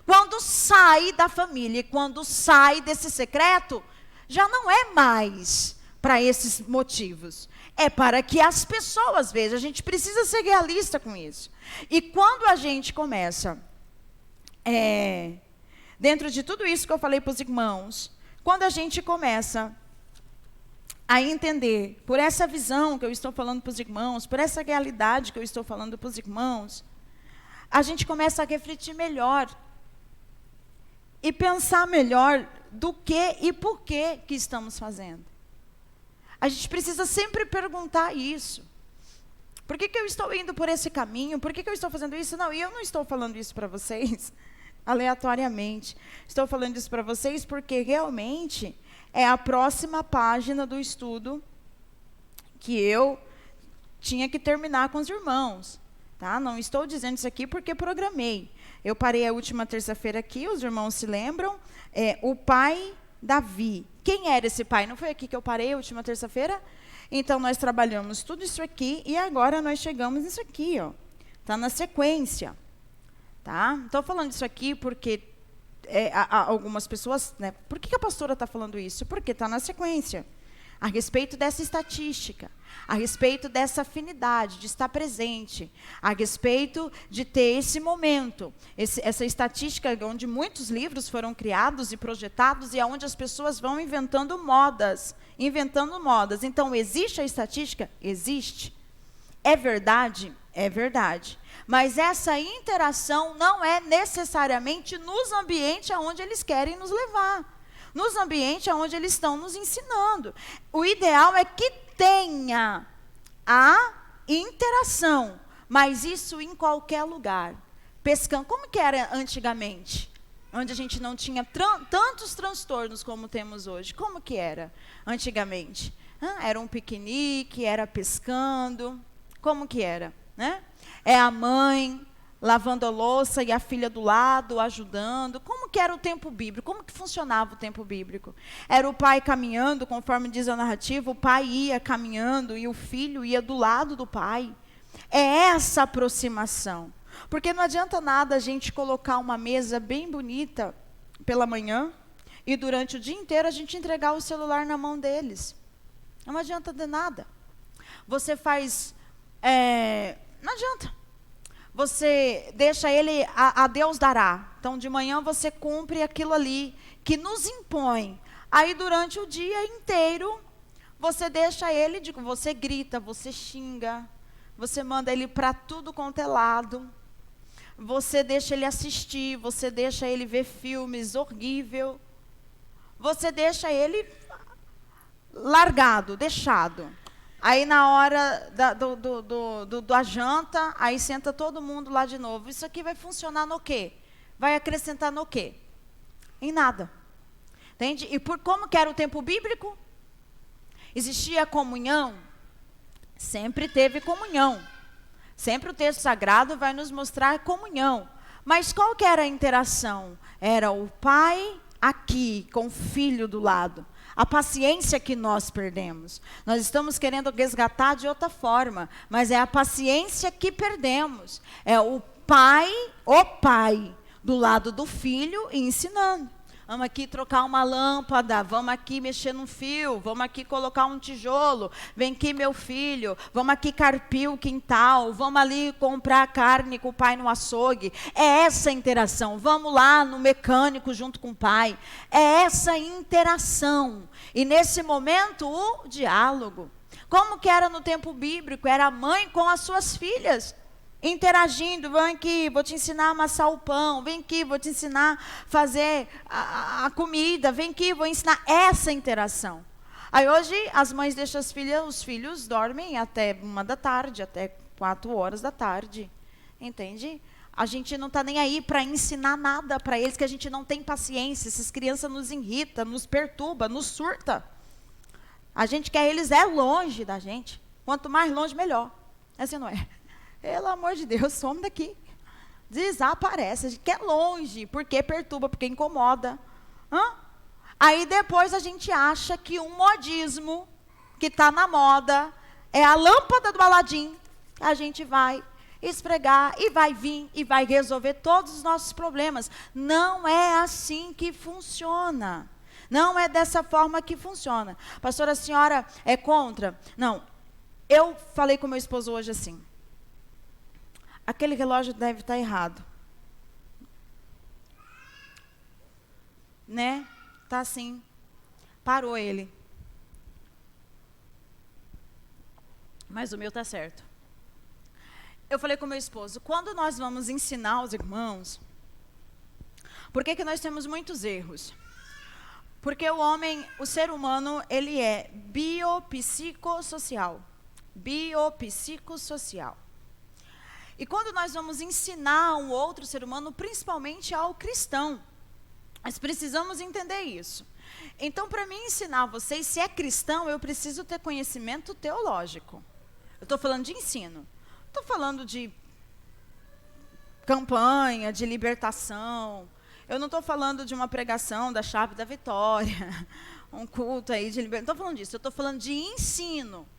Quando sai da família, quando sai desse secreto, já não é mais para esses motivos. É para que as pessoas vejam. A gente precisa ser realista com isso. E quando a gente começa, dentro de tudo isso que eu falei para os irmãos, quando a gente começa a entender, por essa visão que eu estou falando para os irmãos, por essa realidade que eu estou falando para os irmãos, a gente começa a refletir melhor e pensar melhor do que e por que estamos fazendo. A gente precisa sempre perguntar isso. Por que eu estou indo por esse caminho? Por que eu estou fazendo isso? Não, e eu não estou falando isso para vocês aleatoriamente. Estou falando isso para vocês porque realmente é a próxima página do estudo que eu tinha que terminar com os irmãos. Tá? Não estou dizendo isso aqui porque programei. Eu parei a última terça-feira aqui, os irmãos se lembram, o pai Davi. Quem era esse pai? Não foi aqui que eu parei a última terça-feira? Então, nós trabalhamos tudo isso aqui e agora nós chegamos nisso aqui, ó. Está na sequência. Tá? Estou falando isso aqui porque algumas pessoas... Né, por que a pastora está falando isso? Porque está na sequência. A respeito dessa estatística, a respeito dessa afinidade, de estar presente, a respeito de ter esse momento, essa estatística onde muitos livros foram criados e projetados e onde as pessoas vão inventando modas. Então, existe a estatística? Existe. É verdade? É verdade. Mas essa interação não é necessariamente nos ambientes aonde eles querem nos levar. Nos ambientes onde eles estão nos ensinando. O ideal é que tenha a interação, mas isso em qualquer lugar. Pescando, como que era antigamente? Onde a gente não tinha tantos transtornos como temos hoje. Como que era antigamente? Era um piquenique, era pescando. Como que era? Né? É a mãe lavando a louça e a filha do lado, ajudando. Como que era o tempo bíblico? Como que funcionava o tempo bíblico? Era o pai caminhando, conforme diz a narrativa, o pai ia caminhando e o filho ia do lado do pai. É essa aproximação. Porque não adianta nada a gente colocar uma mesa bem bonita pela manhã e durante o dia inteiro a gente entregar o celular na mão deles. Não adianta de nada. Você faz... não adianta. Você deixa ele, a Deus dará. Então, de manhã você cumpre aquilo ali que nos impõe. Aí, durante o dia inteiro, você deixa ele, você grita, você xinga, você manda ele para tudo quanto é lado. Você deixa ele assistir, você deixa ele ver filmes horríveis. Você deixa ele largado, deixado. Aí na hora da janta, aí senta todo mundo lá de novo. Isso aqui vai funcionar no quê? Vai acrescentar no quê? Em nada. Entende? E por como que era o tempo bíblico? Existia comunhão? Sempre teve comunhão. Sempre o texto sagrado vai nos mostrar comunhão. Mas qual que era a interação? Era o pai aqui, com o filho do lado. A paciência que nós perdemos. Nós estamos querendo resgatar de outra forma, mas é a paciência que perdemos. É o pai, do lado do filho e ensinando. Vamos aqui trocar uma lâmpada, vamos aqui mexer num fio, vamos aqui colocar um tijolo, vem aqui meu filho, vamos aqui carpir o quintal, vamos ali comprar carne com o pai no açougue. É essa interação, vamos lá no mecânico junto com o pai. É essa interação. E nesse momento, o diálogo. Como que era no tempo bíblico? Era a mãe com as suas filhas. Interagindo, vem aqui, vou te ensinar a amassar o pão, vem aqui, vou te ensinar a fazer a comida, vem aqui, vou ensinar essa interação. Aí hoje as mães deixam os filhos dormem até 1 da tarde, até 4 horas da tarde, entende? A gente não está nem aí para ensinar nada para eles, que a gente não tem paciência, essas crianças nos irritam, nos perturbam, nos surta. A gente quer eles longe da gente, quanto mais longe melhor, assim não é? Pelo amor de Deus, some daqui. Desaparece. A gente quer longe, porque perturba, porque incomoda. Aí depois a gente acha que um modismo que está na moda é a lâmpada do Aladim. A gente vai esfregar e vai vir e vai resolver todos os nossos problemas. Não é assim que funciona. Não é dessa forma que funciona. Pastora, a senhora é contra? Não. Eu falei com meu esposo hoje assim. Aquele relógio deve estar errado. Né? Tá assim. Parou ele. Mas o meu tá certo. Eu falei com meu esposo, quando nós vamos ensinar os irmãos, por que nós temos muitos erros? Porque o ser humano, ele é biopsicossocial. Biopsicossocial. E quando nós vamos ensinar um outro ser humano, principalmente ao cristão, nós precisamos entender isso. Então, para mim ensinar vocês, se é cristão, eu preciso ter conhecimento teológico. Eu estou falando de ensino. Estou falando de campanha, de libertação. Eu não estou falando de uma pregação da chave da vitória, um culto aí de libertação. Não estou falando disso, eu estou falando de ensino.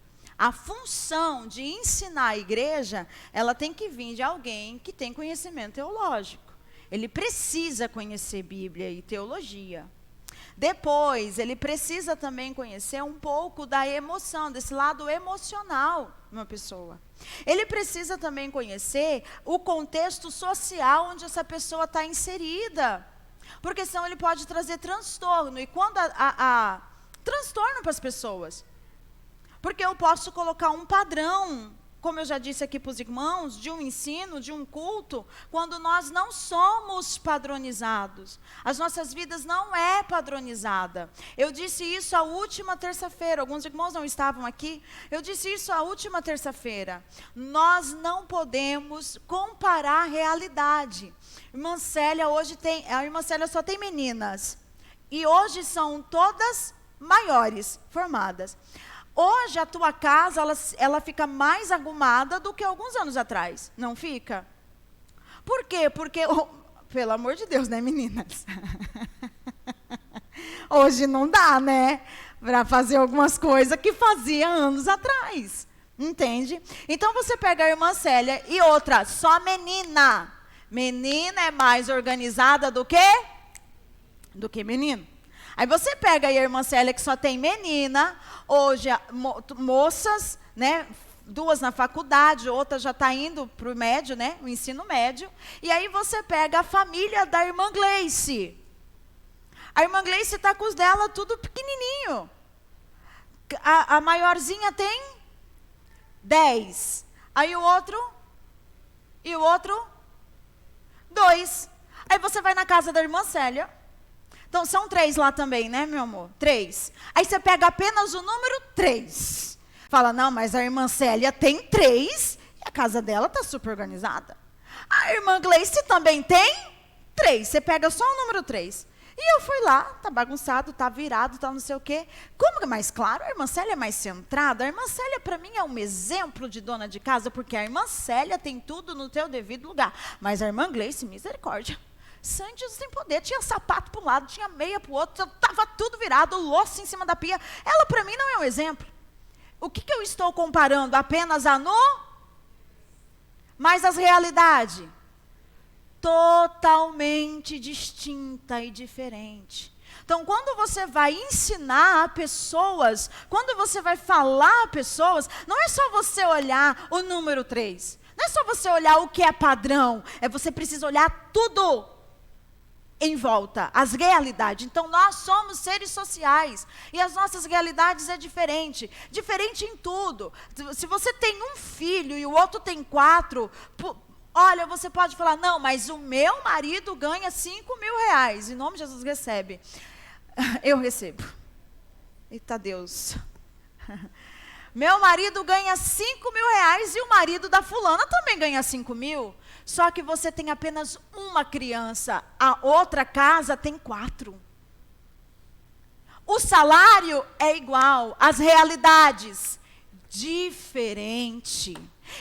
A função de ensinar a igreja, ela tem que vir de alguém que tem conhecimento teológico. Ele precisa conhecer Bíblia e teologia. Depois, ele precisa também conhecer um pouco da emoção, desse lado emocional de uma pessoa. Ele precisa também conhecer o contexto social onde essa pessoa está inserida. Porque senão ele pode trazer transtorno. E quando transtorno para as pessoas. Porque eu posso colocar um padrão, como eu já disse aqui para os irmãos, de um ensino, de um culto, quando nós não somos padronizados. As nossas vidas não é padronizada. Eu disse isso a última terça-feira, alguns irmãos não estavam aqui. Eu disse isso a última terça-feira. Nós não podemos comparar a realidade. Irmã Célia a irmã Célia só tem meninas. E hoje são todas maiores, formadas. Hoje a tua casa, ela fica mais arrumada do que alguns anos atrás. Não fica? Por quê? Porque, pelo amor de Deus, né, meninas? Hoje não dá, né? Para fazer algumas coisas que fazia anos atrás. Entende? Então você pega a irmã Célia e outra, só menina. Menina é mais organizada do que menino. Aí você pega aí a irmã Célia que só tem menina, hoje moças, né? 2 na faculdade, outra já está indo para o médio, né? O ensino médio. E aí você pega a família da irmã Gleice. A irmã Gleice está com os dela tudo pequenininho. A maiorzinha tem 10. Aí o outro? E o outro? 2. Aí você vai na casa da irmã Célia. Então, são 3 lá também, né, meu amor? 3. Aí você pega apenas o número 3. Fala, não, mas a irmã Célia tem 3 e a casa dela está super organizada. A irmã Gleice também tem 3. Você pega só o número 3. E eu fui lá, tá bagunçado, tá virado, tá não sei o quê. Como que é mais claro? A irmã Célia é mais centrada. A irmã Célia, para mim, é um exemplo de dona de casa, porque a irmã Célia tem tudo no teu devido lugar. Mas a irmã Gleice, misericórdia. Santo Jesus tem poder, tinha sapato para um lado, tinha meia para o outro, estava tudo virado, louça em cima da pia. Ela, para mim, não é um exemplo. O que eu estou comparando? Apenas mas as realidades? Totalmente distinta e diferente. Então, quando você vai ensinar a pessoas, quando você vai falar a pessoas, não é só você olhar o número 3. Não é só você olhar o que é padrão, você precisa olhar tudo em volta, as realidades. Então, nós somos seres sociais e as nossas realidades é diferente em tudo. Se você tem um filho e o outro tem 4, olha, você pode falar, não, mas o meu marido ganha 5.000 reais, em nome de Jesus recebe. Eu recebo. Eita Deus. Meu marido ganha 5.000 reais e o marido da fulana também ganha 5.000. Só que você tem apenas uma criança, a outra casa tem 4. O salário é igual, as realidades diferente.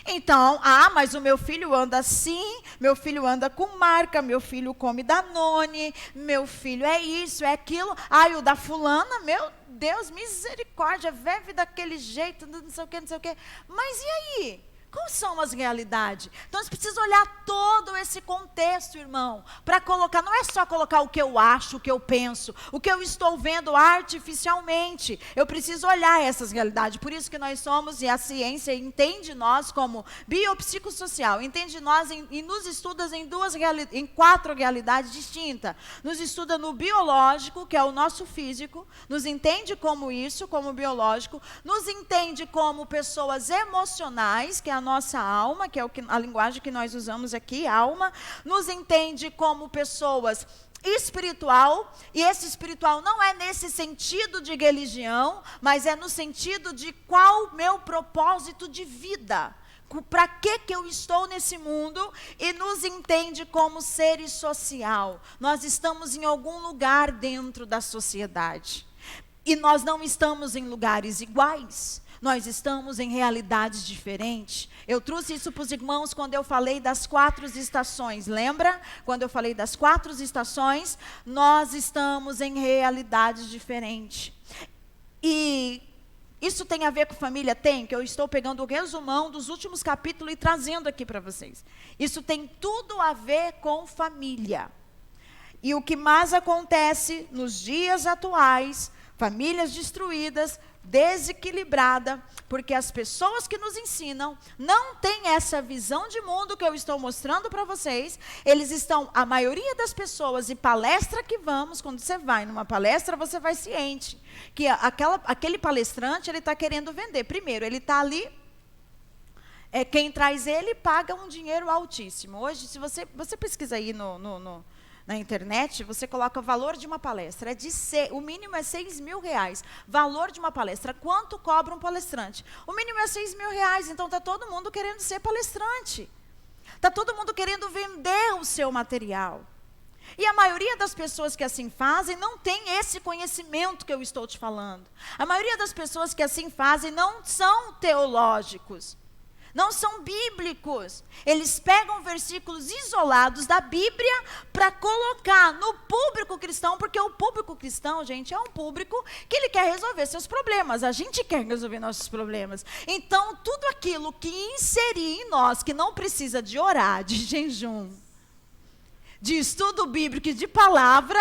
Então, mas o meu filho anda assim, meu filho anda com marca, meu filho come Danone, meu filho é isso, é aquilo. O da fulana, meu Deus, misericórdia, vive daquele jeito, não sei o que, não sei o que. Mas e aí? Quais são as realidades? Então, você precisa olhar todo esse contexto, irmão, para colocar, não é só colocar o que eu acho, o que eu penso, o que eu estou vendo artificialmente. Eu preciso olhar essas realidades. Por isso que nós somos, e a ciência entende nós como biopsicossocial, entende nós e nos estuda em 4 realidades distintas. Nos estuda no biológico, que é o nosso físico, nos entende como isso, como biológico, nos entende como pessoas emocionais, que é a nossa alma, que é a linguagem que nós usamos aqui, alma, nos entende como pessoas espiritual, e esse espiritual não é nesse sentido de religião, mas é no sentido de qual meu propósito de vida, para que eu estou nesse mundo, e nos entende como seres social. Nós estamos em algum lugar dentro da sociedade, e nós não estamos em lugares iguais. Nós estamos em realidades diferentes. Eu trouxe isso para os irmãos quando eu falei das 4 estações. Lembra? Quando eu falei das 4 estações, nós estamos em realidades diferentes. E isso tem a ver com família? Tem, que eu estou pegando o resumão dos últimos capítulos e trazendo aqui para vocês. Isso tem tudo a ver com família. E o que mais acontece nos dias atuais, famílias destruídas, desequilibrada, porque as pessoas que nos ensinam não têm essa visão de mundo que eu estou mostrando para vocês. A maioria das pessoas, e palestra que vamos, quando você vai numa palestra, você vai ciente que aquele palestrante, ele está querendo vender. Primeiro, ele está ali, quem traz ele paga um dinheiro altíssimo. Hoje, se você pesquisa aí na internet, você coloca o valor de uma palestra. O mínimo é 6.000 reais. Valor de uma palestra. Quanto cobra um palestrante? O mínimo é 6.000 reais. Então, está todo mundo querendo ser palestrante. Está todo mundo querendo vender o seu material. E a maioria das pessoas que assim fazem não tem esse conhecimento que eu estou te falando. A maioria das pessoas que assim fazem não são teológicos. Não são bíblicos. Eles pegam versículos isolados da Bíblia para colocar no público cristão, porque o público cristão, gente, é um público que ele quer resolver seus problemas. A gente quer resolver nossos problemas. Então, tudo aquilo que inserir em nós, que não precisa de orar, de jejum, de estudo bíblico e de palavra,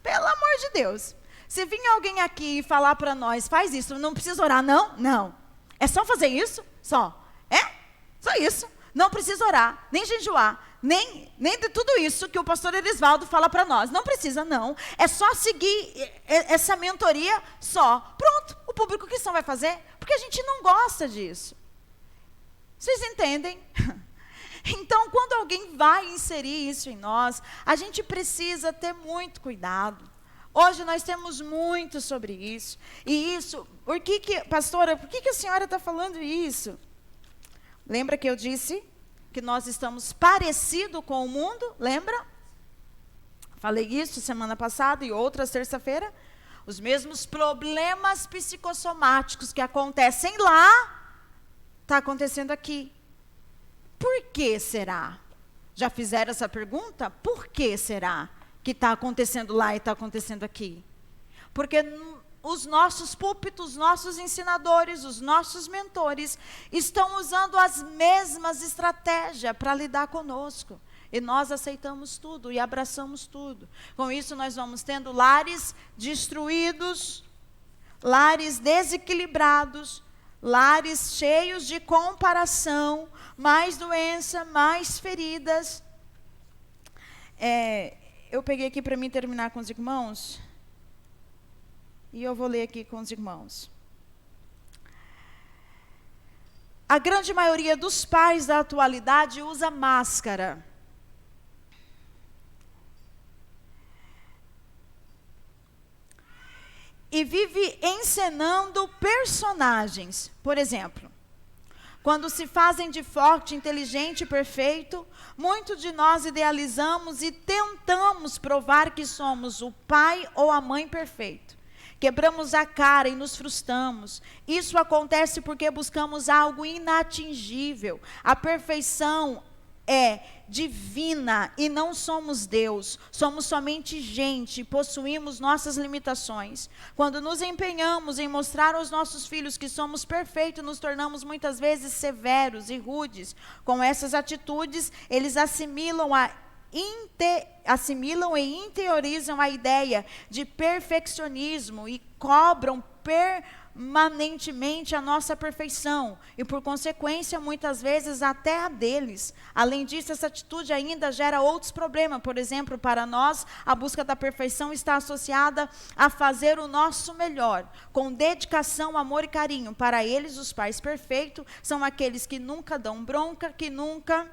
pelo amor de Deus. Se vir alguém aqui e falar para nós, faz isso, não precisa orar, não? Não. É só fazer isso? Só. Só isso. Não precisa orar, nem jejuar, nem de tudo isso que o pastor Erisvaldo fala para nós. Não precisa, não. É só seguir essa mentoria só. Pronto, o público cristão vai fazer, porque a gente não gosta disso. Vocês entendem? Então, quando alguém vai inserir isso em nós, a gente precisa ter muito cuidado. Hoje nós temos muito sobre isso. E isso, pastora, por que a senhora está falando isso? Lembra que eu disse que nós estamos parecidos com o mundo? Lembra? Falei isso semana passada e outras terça-feira. Os mesmos problemas psicossomáticos que acontecem lá, está acontecendo aqui. Por que será? Já fizeram essa pergunta? Por que será que está acontecendo lá e está acontecendo aqui? Porque os nossos púlpitos, os nossos ensinadores, os nossos mentores estão usando as mesmas estratégias para lidar conosco. E nós aceitamos tudo e abraçamos tudo. Com isso nós vamos tendo lares destruídos, lares desequilibrados, lares cheios de comparação, mais doença, mais feridas. Eu peguei aqui para mim terminar com os irmãos. E eu vou ler aqui com os irmãos. A grande maioria dos pais da atualidade usa máscara. E vive encenando personagens. Por exemplo, quando se fazem de forte, inteligente e perfeito, muitos de nós idealizamos e tentamos provar que somos o pai ou a mãe perfeito. Quebramos a cara e nos frustramos. Isso acontece porque buscamos algo inatingível. A perfeição é divina e não somos Deus. Somos somente gente e possuímos nossas limitações. Quando nos empenhamos em mostrar aos nossos filhos que somos perfeitos, nos tornamos muitas vezes severos e rudes. Com essas atitudes, eles assimilam e interiorizam a ideia de perfeccionismo e cobram permanentemente a nossa perfeição e, por consequência, muitas vezes até a deles. Além disso, essa atitude ainda gera outros problemas. Por exemplo, para nós, a busca da perfeição está associada a fazer o nosso melhor, com dedicação, amor e carinho. Para eles, os pais perfeitos são aqueles que nunca dão bronca, que nunca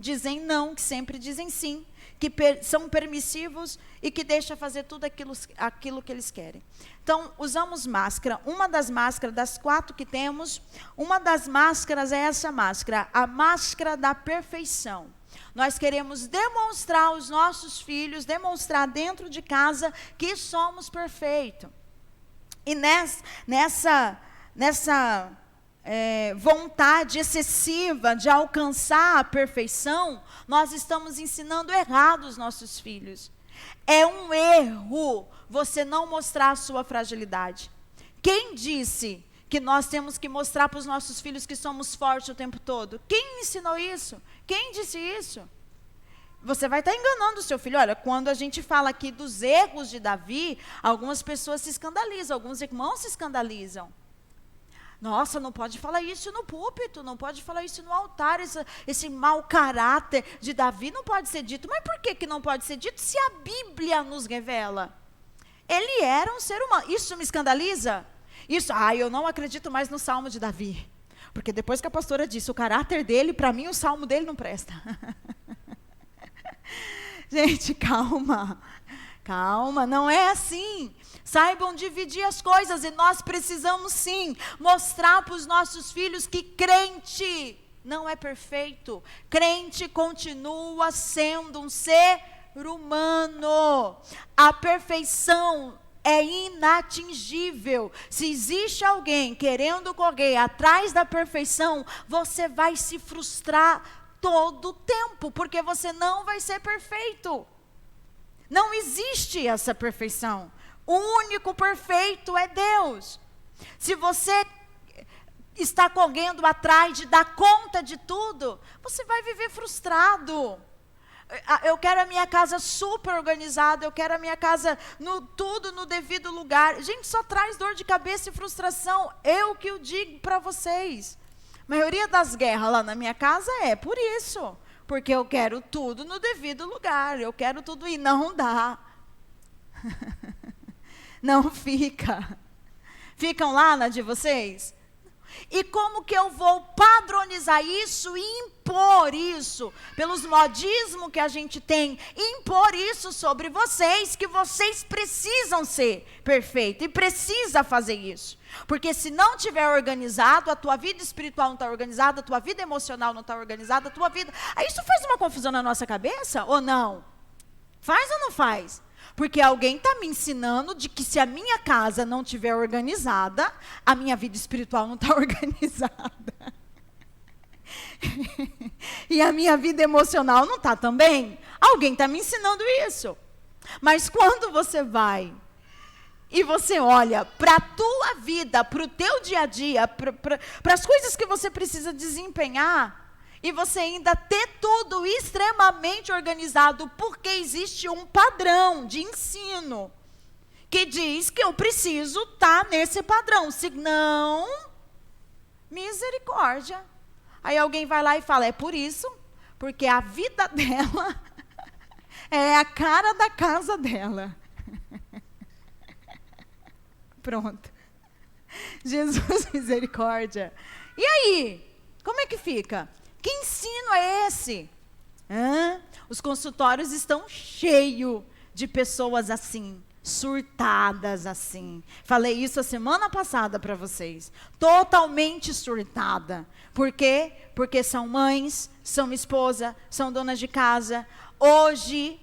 dizem não, que sempre dizem sim, que são permissivos e que deixam fazer tudo aquilo que eles querem. Então, usamos máscara. Uma das máscaras, das 4 que temos, uma das máscaras é essa máscara, a máscara da perfeição. Nós queremos demonstrar aos nossos filhos, demonstrar dentro de casa que somos perfeitos. E nessa vontade excessiva de alcançar a perfeição, nós estamos ensinando errado os nossos filhos. É um erro você não mostrar a sua fragilidade. Quem disse que nós temos que mostrar para os nossos filhos que somos fortes o tempo todo? Quem ensinou isso? Quem disse isso? Você vai estar enganando o seu filho. Olha, quando a gente fala aqui dos erros de Davi, algumas pessoas se escandalizam, alguns irmãos se escandalizam. Nossa, não pode falar isso no púlpito, não pode falar isso no altar, esse mau caráter de Davi não pode ser dito. Mas por que não pode ser dito se a Bíblia nos revela? Ele era um ser humano. Isso me escandaliza? Eu não acredito mais no Salmo de Davi. Porque depois que a pastora disse o caráter dele, para mim o Salmo dele não presta. Gente, calma, não é assim. Saibam dividir as coisas e nós precisamos sim mostrar para os nossos filhos que crente não é perfeito. Crente continua sendo um ser humano. A perfeição é inatingível. Se existe alguém querendo correr atrás da perfeição, você vai se frustrar todo o tempo, porque você não vai ser perfeito. Não existe essa perfeição. O único perfeito é Deus. Se você está correndo atrás de dar conta de tudo, você vai viver frustrado. Eu quero a minha casa super organizada, eu quero a minha casa tudo no devido lugar. Gente, só traz dor de cabeça e frustração. Eu que o digo para vocês. A maioria das guerras lá na minha casa é por isso. Porque eu quero tudo no devido lugar. Eu quero tudo e não dá. Não fica. Ficam lá na de vocês? E como que eu vou padronizar isso e impor isso, pelos modismos que a gente tem, impor isso sobre vocês, que vocês precisam ser perfeitos e precisa fazer isso. Porque se não tiver organizado, a tua vida espiritual não está organizada, a tua vida emocional não está organizada, a tua vida... Aí isso faz uma confusão na nossa cabeça ou não? Faz ou não faz? Porque alguém está me ensinando de que se a minha casa não estiver organizada, a minha vida espiritual não está organizada. E a minha vida emocional não está também. Alguém está me ensinando isso. Mas quando você vai e você olha para a tua vida, para o teu dia a dia, para as coisas que você precisa desempenhar, e você ainda ter tudo extremamente organizado, porque existe um padrão de ensino que diz que eu preciso estar nesse padrão, senão, misericórdia. Aí alguém vai lá e fala, é por isso, porque a vida dela é a cara da casa dela. Pronto. Jesus, misericórdia. E aí, como é que fica? Que ensino é esse? Os consultórios estão cheios de pessoas assim, surtadas assim. Falei isso a semana passada para vocês. Totalmente surtada. Por quê? Porque são mães, são esposa, são donas de casa. Hoje,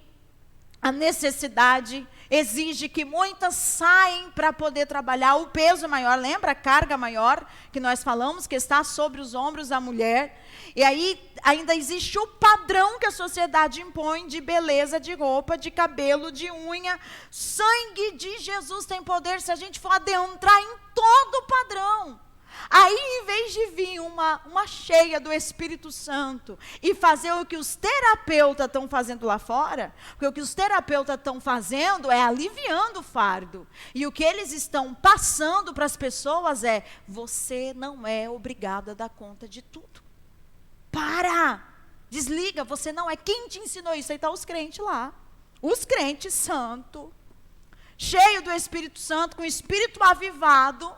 a necessidade exige que muitas saem para poder trabalhar. O peso maior, lembra a carga maior que nós falamos, que está sobre os ombros da mulher. E aí ainda existe o padrão que a sociedade impõe de beleza, de roupa, de cabelo, de unha. Sangue de Jesus tem poder se a gente for adentrar em todo o padrão. Aí, em vez de vir uma cheia do Espírito Santo e fazer o que os terapeutas estão fazendo lá fora, porque o que os terapeutas estão fazendo é aliviando o fardo. E o que eles estão passando para as pessoas é, você não é obrigado a dar conta de tudo. Para! Desliga, você não é. Quem te ensinou isso? Aí estão os crentes lá. Os crentes santos, cheios do Espírito Santo, com o Espírito avivado,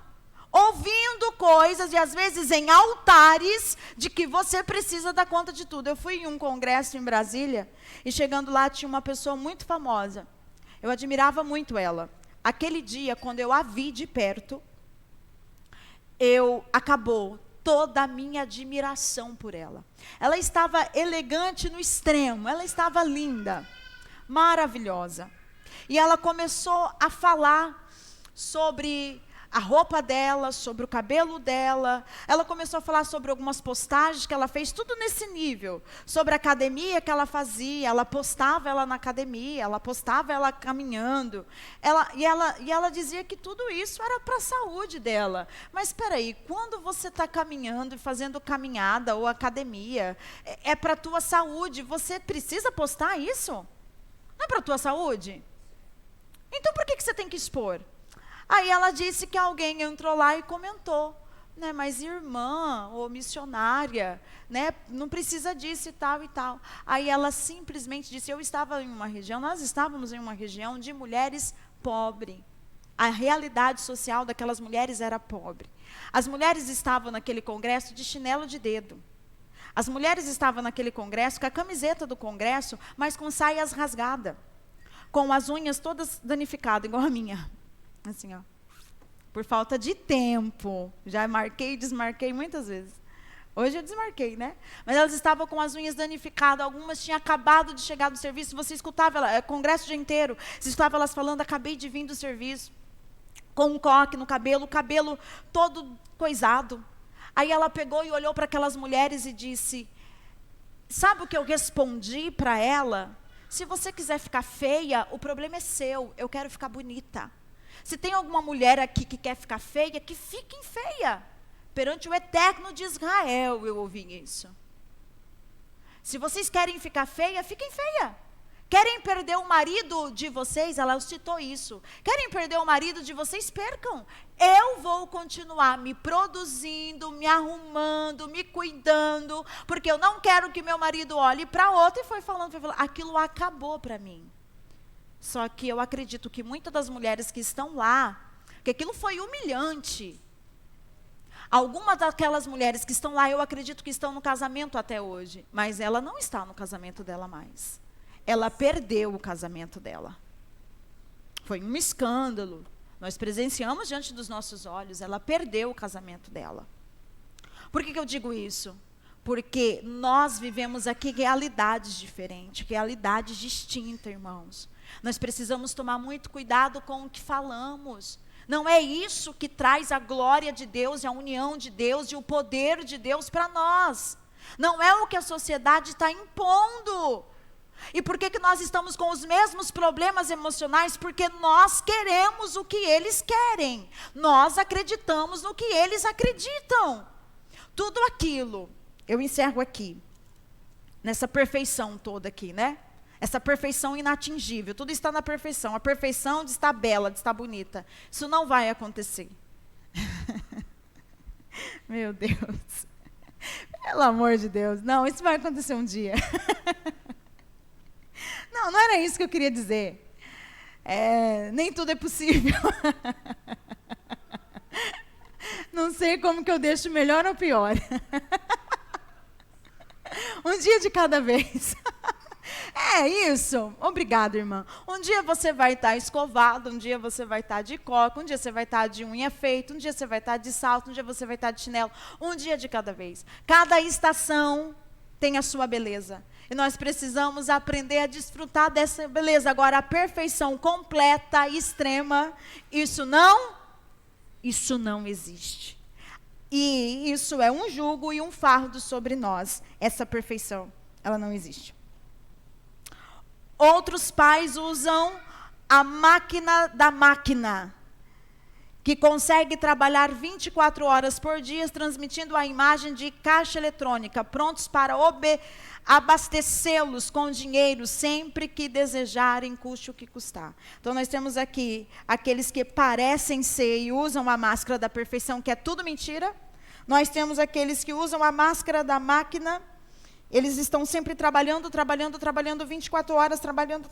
ouvindo coisas, e às vezes em altares, de que você precisa dar conta de tudo. Eu fui em um congresso em Brasília, e chegando lá tinha uma pessoa muito famosa. Eu admirava muito ela. Aquele dia, quando eu a vi de perto, acabou toda a minha admiração por ela. Ela estava elegante no extremo, ela estava linda, maravilhosa. E ela começou a falar sobre a roupa dela, sobre o cabelo dela. Ela começou a falar sobre algumas postagens que ela fez, tudo nesse nível. Sobre a academia que ela fazia, ela postava ela na academia, ela postava ela caminhando. E ela dizia que tudo isso era para a saúde dela. Mas espera aí, quando você está caminhando e fazendo caminhada ou academia, é para a tua saúde, você precisa postar isso? Não é para a tua saúde? Então por que você tem que expor? Aí ela disse que alguém entrou lá e comentou, né, mas irmã ou missionária, né, não precisa disso e tal e tal. Aí ela simplesmente disse, nós estávamos em uma região de mulheres pobres. A realidade social daquelas mulheres era pobre. As mulheres estavam naquele congresso de chinelo de dedo. As mulheres estavam naquele congresso com a camiseta do congresso, mas com saias rasgadas, com as unhas todas danificadas, igual a minha. Assim, ó, por falta de tempo, já marquei e desmarquei muitas vezes. Hoje eu desmarquei, né? Mas elas estavam com as unhas danificadas, algumas tinham acabado de chegar do serviço, você escutava, congresso o dia inteiro, você escutava elas falando, acabei de vir do serviço, com um coque no cabelo, o cabelo todo coisado. Aí ela pegou e olhou para aquelas mulheres e disse, sabe o que eu respondi para ela? Se você quiser ficar feia, o problema é seu, eu quero ficar bonita. Se tem alguma mulher aqui que quer ficar feia, que fiquem feia. Perante o Eterno de Israel, eu ouvi isso. Se vocês querem ficar feia, fiquem feia. Querem perder o marido de vocês? Ela citou isso. Querem perder o marido de vocês? Percam. Eu vou continuar me produzindo, me arrumando, me cuidando, porque eu não quero que meu marido olhe para outro. E foi falando, aquilo acabou para mim. Só que eu acredito que muitas das mulheres que estão lá, que aquilo foi humilhante. Algumas daquelas mulheres que estão lá, eu acredito que estão no casamento até hoje. Mas ela não está no casamento dela mais. Ela perdeu o casamento dela. Foi um escândalo. Nós presenciamos diante dos nossos olhos. Ela perdeu o casamento dela. Por que eu digo isso? Porque nós vivemos aqui realidades diferentes, realidades distintas, irmãos. Nós precisamos tomar muito cuidado com o que falamos. Não é isso que traz a glória de Deus, a união de Deus e o poder de Deus para nós. Não é o que a sociedade está impondo. E por que nós estamos com os mesmos problemas emocionais? Porque nós queremos o que eles querem. Nós acreditamos no que eles acreditam. Tudo aquilo, eu encerro aqui, nessa perfeição toda aqui, né? Essa perfeição inatingível, tudo está na perfeição. A perfeição de estar bela, de estar bonita. Isso não vai acontecer. Meu Deus. Pelo amor de Deus. Não, isso vai acontecer um dia. Não, não era isso que eu queria dizer. Nem tudo é possível. Não sei como que eu deixo melhor ou pior. Um dia de cada vez. É isso. Obrigada, irmã. Um dia você vai estar escovado, um dia você vai estar de coca, um dia você vai estar de unha feita, um dia você vai estar de salto, um dia você vai estar de chinelo. Um dia de cada vez. Cada estação tem a sua beleza. E nós precisamos aprender a desfrutar dessa beleza. Agora, a perfeição completa, extrema, isso não existe. E isso é um jugo e um fardo sobre nós. Essa perfeição, ela não existe. Outros pais usam a máquina da máquina, que consegue trabalhar 24 horas por dia, transmitindo a imagem de caixa eletrônica, prontos para abastecê-los com dinheiro sempre que desejarem, custe o que custar. Então, nós temos aqui aqueles que parecem ser e usam a máscara da perfeição, que é tudo mentira. Nós temos aqueles que usam a máscara da máquina. Eles estão sempre trabalhando, 24 horas, trabalhando,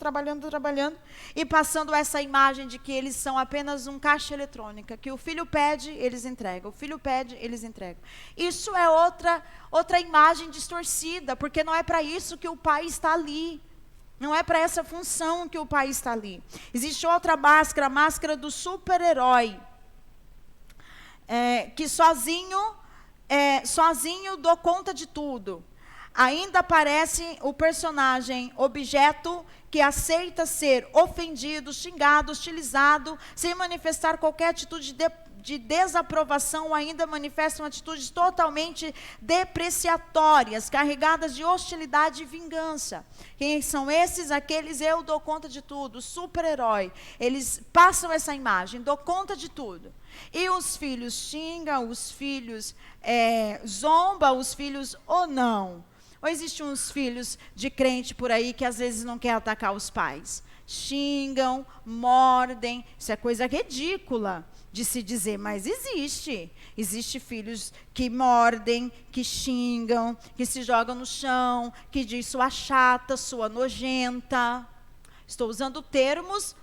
e passando essa imagem de que eles são apenas um caixa eletrônica, que o filho pede, eles entregam, o filho pede, eles entregam. Isso é outra imagem distorcida, porque não é para isso que o pai está ali. Não é para essa função que o pai está ali. Existe outra máscara, a máscara do super-herói, que sozinho dou conta de tudo. Ainda aparece o personagem, objeto, que aceita ser ofendido, xingado, hostilizado, sem manifestar qualquer atitude de desaprovação, ainda manifestam atitudes totalmente depreciatórias, carregadas de hostilidade e vingança. Quem são esses? Aqueles eu dou conta de tudo, super-herói. Eles passam essa imagem, dou conta de tudo. E os filhos xingam, os filhos zombam, os filhos ou não. Ou existem uns filhos de crente por aí que às vezes não querem atacar os pais. Xingam, mordem, isso é coisa ridícula de se dizer, mas existe. Existe filhos que mordem, que xingam, que se jogam no chão, que diz sua chata, sua nojenta. Estou usando termos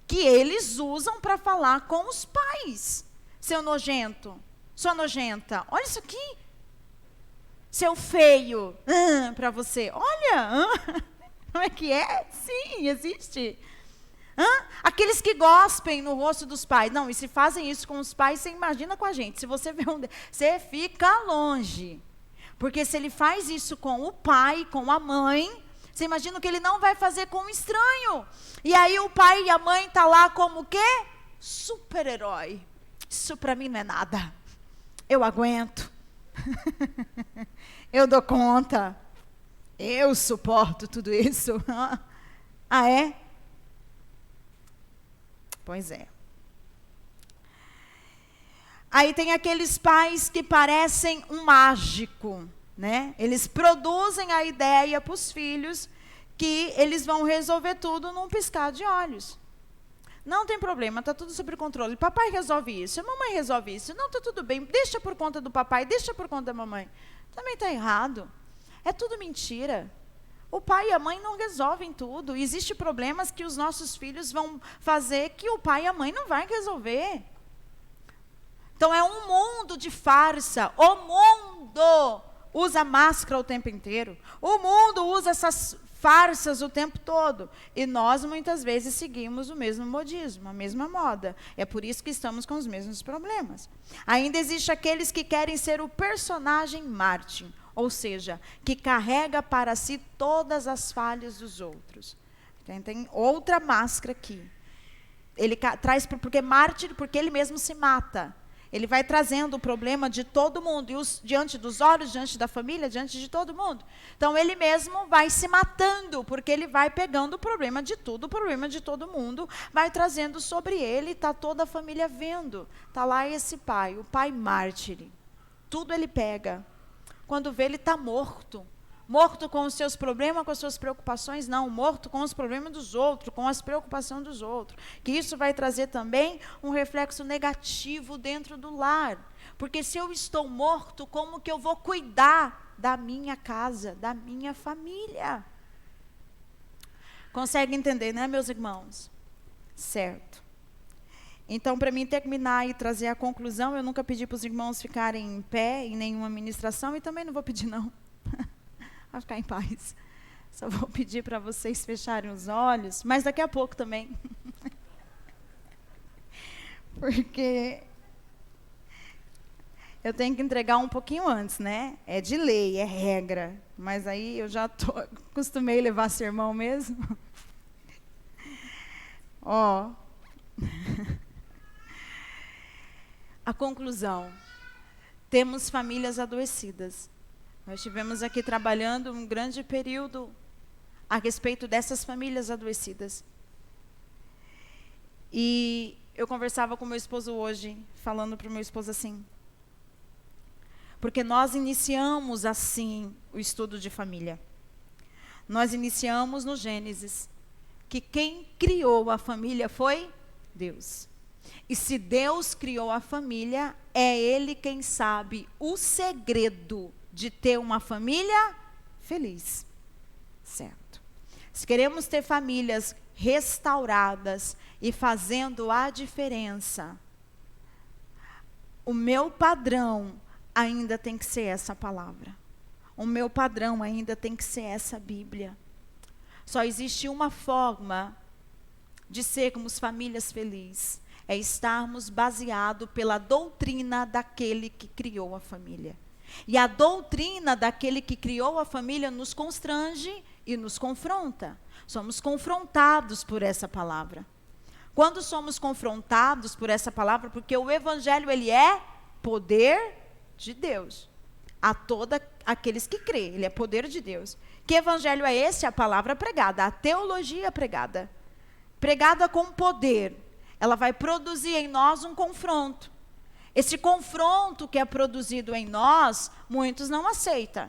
que eles usam para falar com os pais. Seu nojento, sua nojenta, olha isso aqui. Seu feio, para você. Olha, como é que é? Sim, existe. Aqueles que gospem no rosto dos pais. Não, e se fazem isso com os pais, você imagina com a gente. Se você vê você fica longe. Porque se ele faz isso com o pai, com a mãe, você imagina o que ele não vai fazer com um estranho. E aí o pai e a mãe estão lá como o quê? Super-herói. Isso para mim não é nada. Eu aguento. Eu dou conta. Eu suporto tudo isso. Ah, é? Pois é. Aí tem aqueles pais que parecem um mágico, né? Eles produzem a ideia para os filhos que eles vão resolver tudo num piscar de olhos. Não tem problema, está tudo sob controle. Papai resolve isso, a mamãe resolve isso. Não, está tudo bem, deixa por conta do papai, deixa por conta da mamãe. Também está errado. É tudo mentira. O pai e a mãe não resolvem tudo. Existem problemas que os nossos filhos vão fazer que o pai e a mãe não vão resolver. Então é um mundo de farsa. O mundo usa máscara o tempo inteiro. O mundo usa essas farsas o tempo todo. E nós muitas vezes seguimos o mesmo modismo, a mesma moda. É por isso que estamos com os mesmos problemas. Ainda existe aqueles que querem ser o personagem Mártir, ou seja, que carrega para si todas as falhas dos outros. Tem outra máscara aqui. Ele traz porque Mártir, porque ele mesmo se mata. Ele vai trazendo o problema de todo mundo, diante dos olhos, diante da família, diante de todo mundo. Então, ele mesmo vai se matando, porque ele vai pegando o problema de tudo, o problema de todo mundo, vai trazendo sobre ele, está toda a família vendo. Está lá esse pai, o pai mártir. Tudo ele pega. Quando vê, ele está morto. Morto com os seus problemas, com as suas preocupações, não. Morto com os problemas dos outros, com as preocupações dos outros. Que isso vai trazer também um reflexo negativo dentro do lar. Porque se eu estou morto, como que eu vou cuidar da minha casa, da minha família? Consegue entender, né, meus irmãos? Certo. Então, para mim terminar e trazer a conclusão, eu nunca pedi para os irmãos ficarem em pé em nenhuma ministração e também não vou pedir, não. Vai ficar em paz. Só vou pedir para vocês fecharem os olhos, mas daqui a pouco também. Porque eu tenho que entregar um pouquinho antes, né? É de lei, é regra. Mas aí eu já acostumei levar sermão mesmo. Ó. A conclusão. Temos famílias adoecidas. Nós estivemos aqui trabalhando um grande período a respeito dessas famílias adoecidas. E eu conversava com meu esposo hoje, falando para o meu esposo assim, porque nós iniciamos assim o estudo de família. Nós iniciamos no Gênesis, que quem criou a família foi Deus. E se Deus criou a família, é Ele quem sabe o segredo de ter uma família feliz, certo? Se queremos ter famílias restauradas e fazendo a diferença, o meu padrão ainda tem que ser essa palavra. O meu padrão ainda tem que ser essa Bíblia. Só existe uma forma de sermos famílias felizes, é estarmos baseados pela doutrina daquele que criou a família. E a doutrina daquele que criou a família nos constrange e nos confronta. Somos confrontados por essa palavra. Quando somos confrontados por essa palavra, porque o Evangelho ele é poder de Deus. A todos aqueles que crêem, ele é poder de Deus. Que Evangelho é esse? A palavra pregada, a teologia pregada. Pregada com poder. Ela vai produzir em nós um confronto. Esse confronto que é produzido em nós, muitos não aceitam.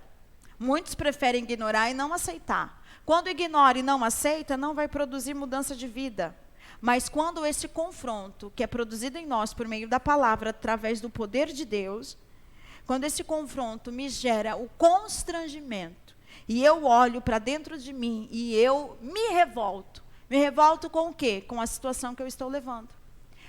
Muitos preferem ignorar e não aceitar. Quando ignora e não aceita, não vai produzir mudança de vida. Mas quando esse confronto, que é produzido em nós por meio da palavra, através do poder de Deus, quando esse confronto me gera o constrangimento, e eu olho para dentro de mim e eu me revolto. Me revolto com o quê? Com a situação que eu estou levando.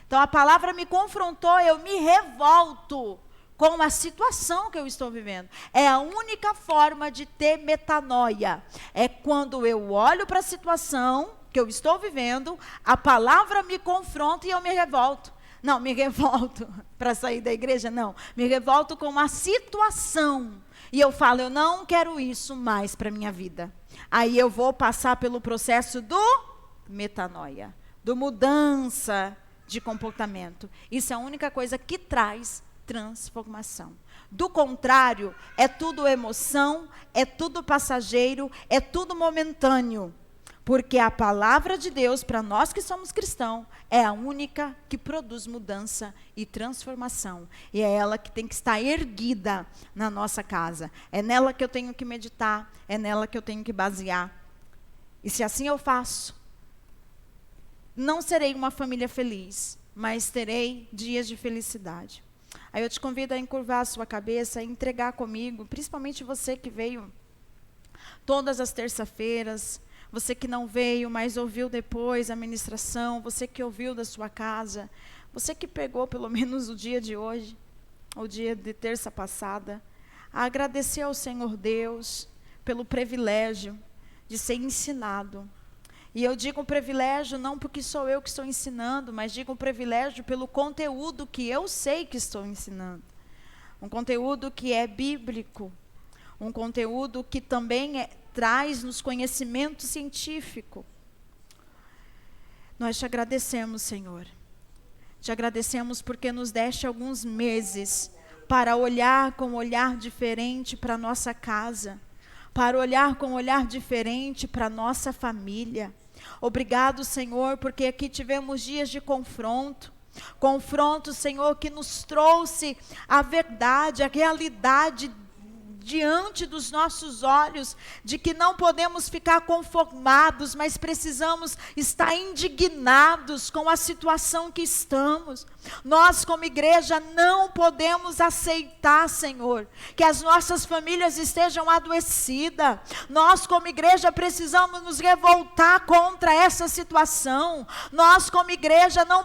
Então, a palavra me confrontou, eu me revolto com a situação que eu estou vivendo. É a única forma de ter metanoia. É quando eu olho para a situação que eu estou vivendo, a palavra me confronta e eu me revolto. Não, me revolto para sair da igreja, não. Me revolto com a situação E eu falo, eu não quero isso mais para a minha vida. Aí eu vou passar pelo processo do metanoia, do mudança de comportamento. Isso é a única coisa que traz transformação. Do contrário, é tudo emoção, é tudo passageiro, é tudo momentâneo. Porque a palavra de Deus, para nós que somos cristãos, é a única que produz mudança e transformação. E é ela que tem que estar erguida na nossa casa. É nela que eu tenho que meditar, é nela que eu tenho que basear. E se assim eu faço, não serei uma família feliz, mas terei dias de felicidade. Aí eu te convido a encurvar a sua cabeça e entregar comigo, principalmente você que veio todas as terças-feiras, você que não veio, mas ouviu depois a ministração, você que ouviu da sua casa, você que pegou pelo menos o dia de hoje, o dia de terça passada, a agradecer ao Senhor Deus pelo privilégio de ser ensinado. E eu digo privilégio não porque sou eu que estou ensinando, mas digo privilégio pelo conteúdo que eu sei que estou ensinando. Um conteúdo que é bíblico, um conteúdo que também traz-nos conhecimento científico. Nós te agradecemos, Senhor. Te agradecemos porque nos deste alguns meses para olhar com um olhar diferente para a nossa casa, para olhar com um olhar diferente para a nossa família. Obrigado, Senhor, porque aqui tivemos dias de confronto. Confronto, Senhor, que nos trouxe a verdade, a realidade diante dos nossos olhos, de que não podemos ficar conformados, mas precisamos estar indignados com a situação que estamos. Nós, como igreja, não podemos aceitar, Senhor, que as nossas famílias estejam adoecidas. Nós, como igreja, precisamos nos revoltar contra essa situação. Nós, como igreja, não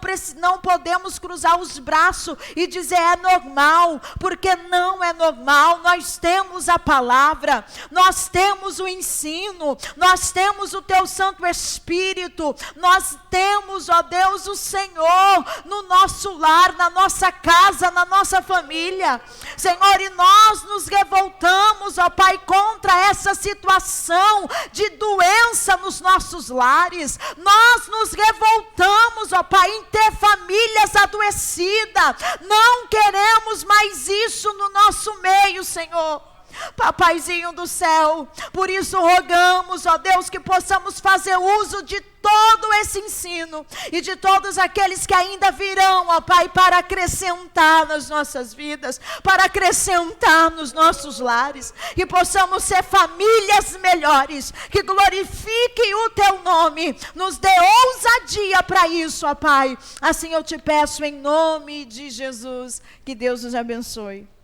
podemos cruzar os braços e dizer é normal, porque não é normal. Nós temos a palavra, nós temos o ensino, nós temos o Teu Santo Espírito, nós temos, ó Deus, o Senhor no nosso lar, na nossa casa, na nossa família, Senhor, e nós nos revoltamos, ó Pai, contra essa situação de doença nos nossos lares. Nós nos revoltamos, ó Pai, em ter famílias adoecidas. Não queremos mais isso no nosso meio, Senhor. Papaizinho do céu, por isso rogamos, ó Deus, que possamos fazer uso de todo esse ensino e de todos aqueles que ainda virão, ó Pai, para acrescentar nas nossas vidas, para acrescentar nos nossos lares, que possamos ser famílias melhores, que glorifiquem o Teu nome, nos dê ousadia para isso, ó Pai. Assim eu te peço em nome de Jesus, que Deus nos abençoe.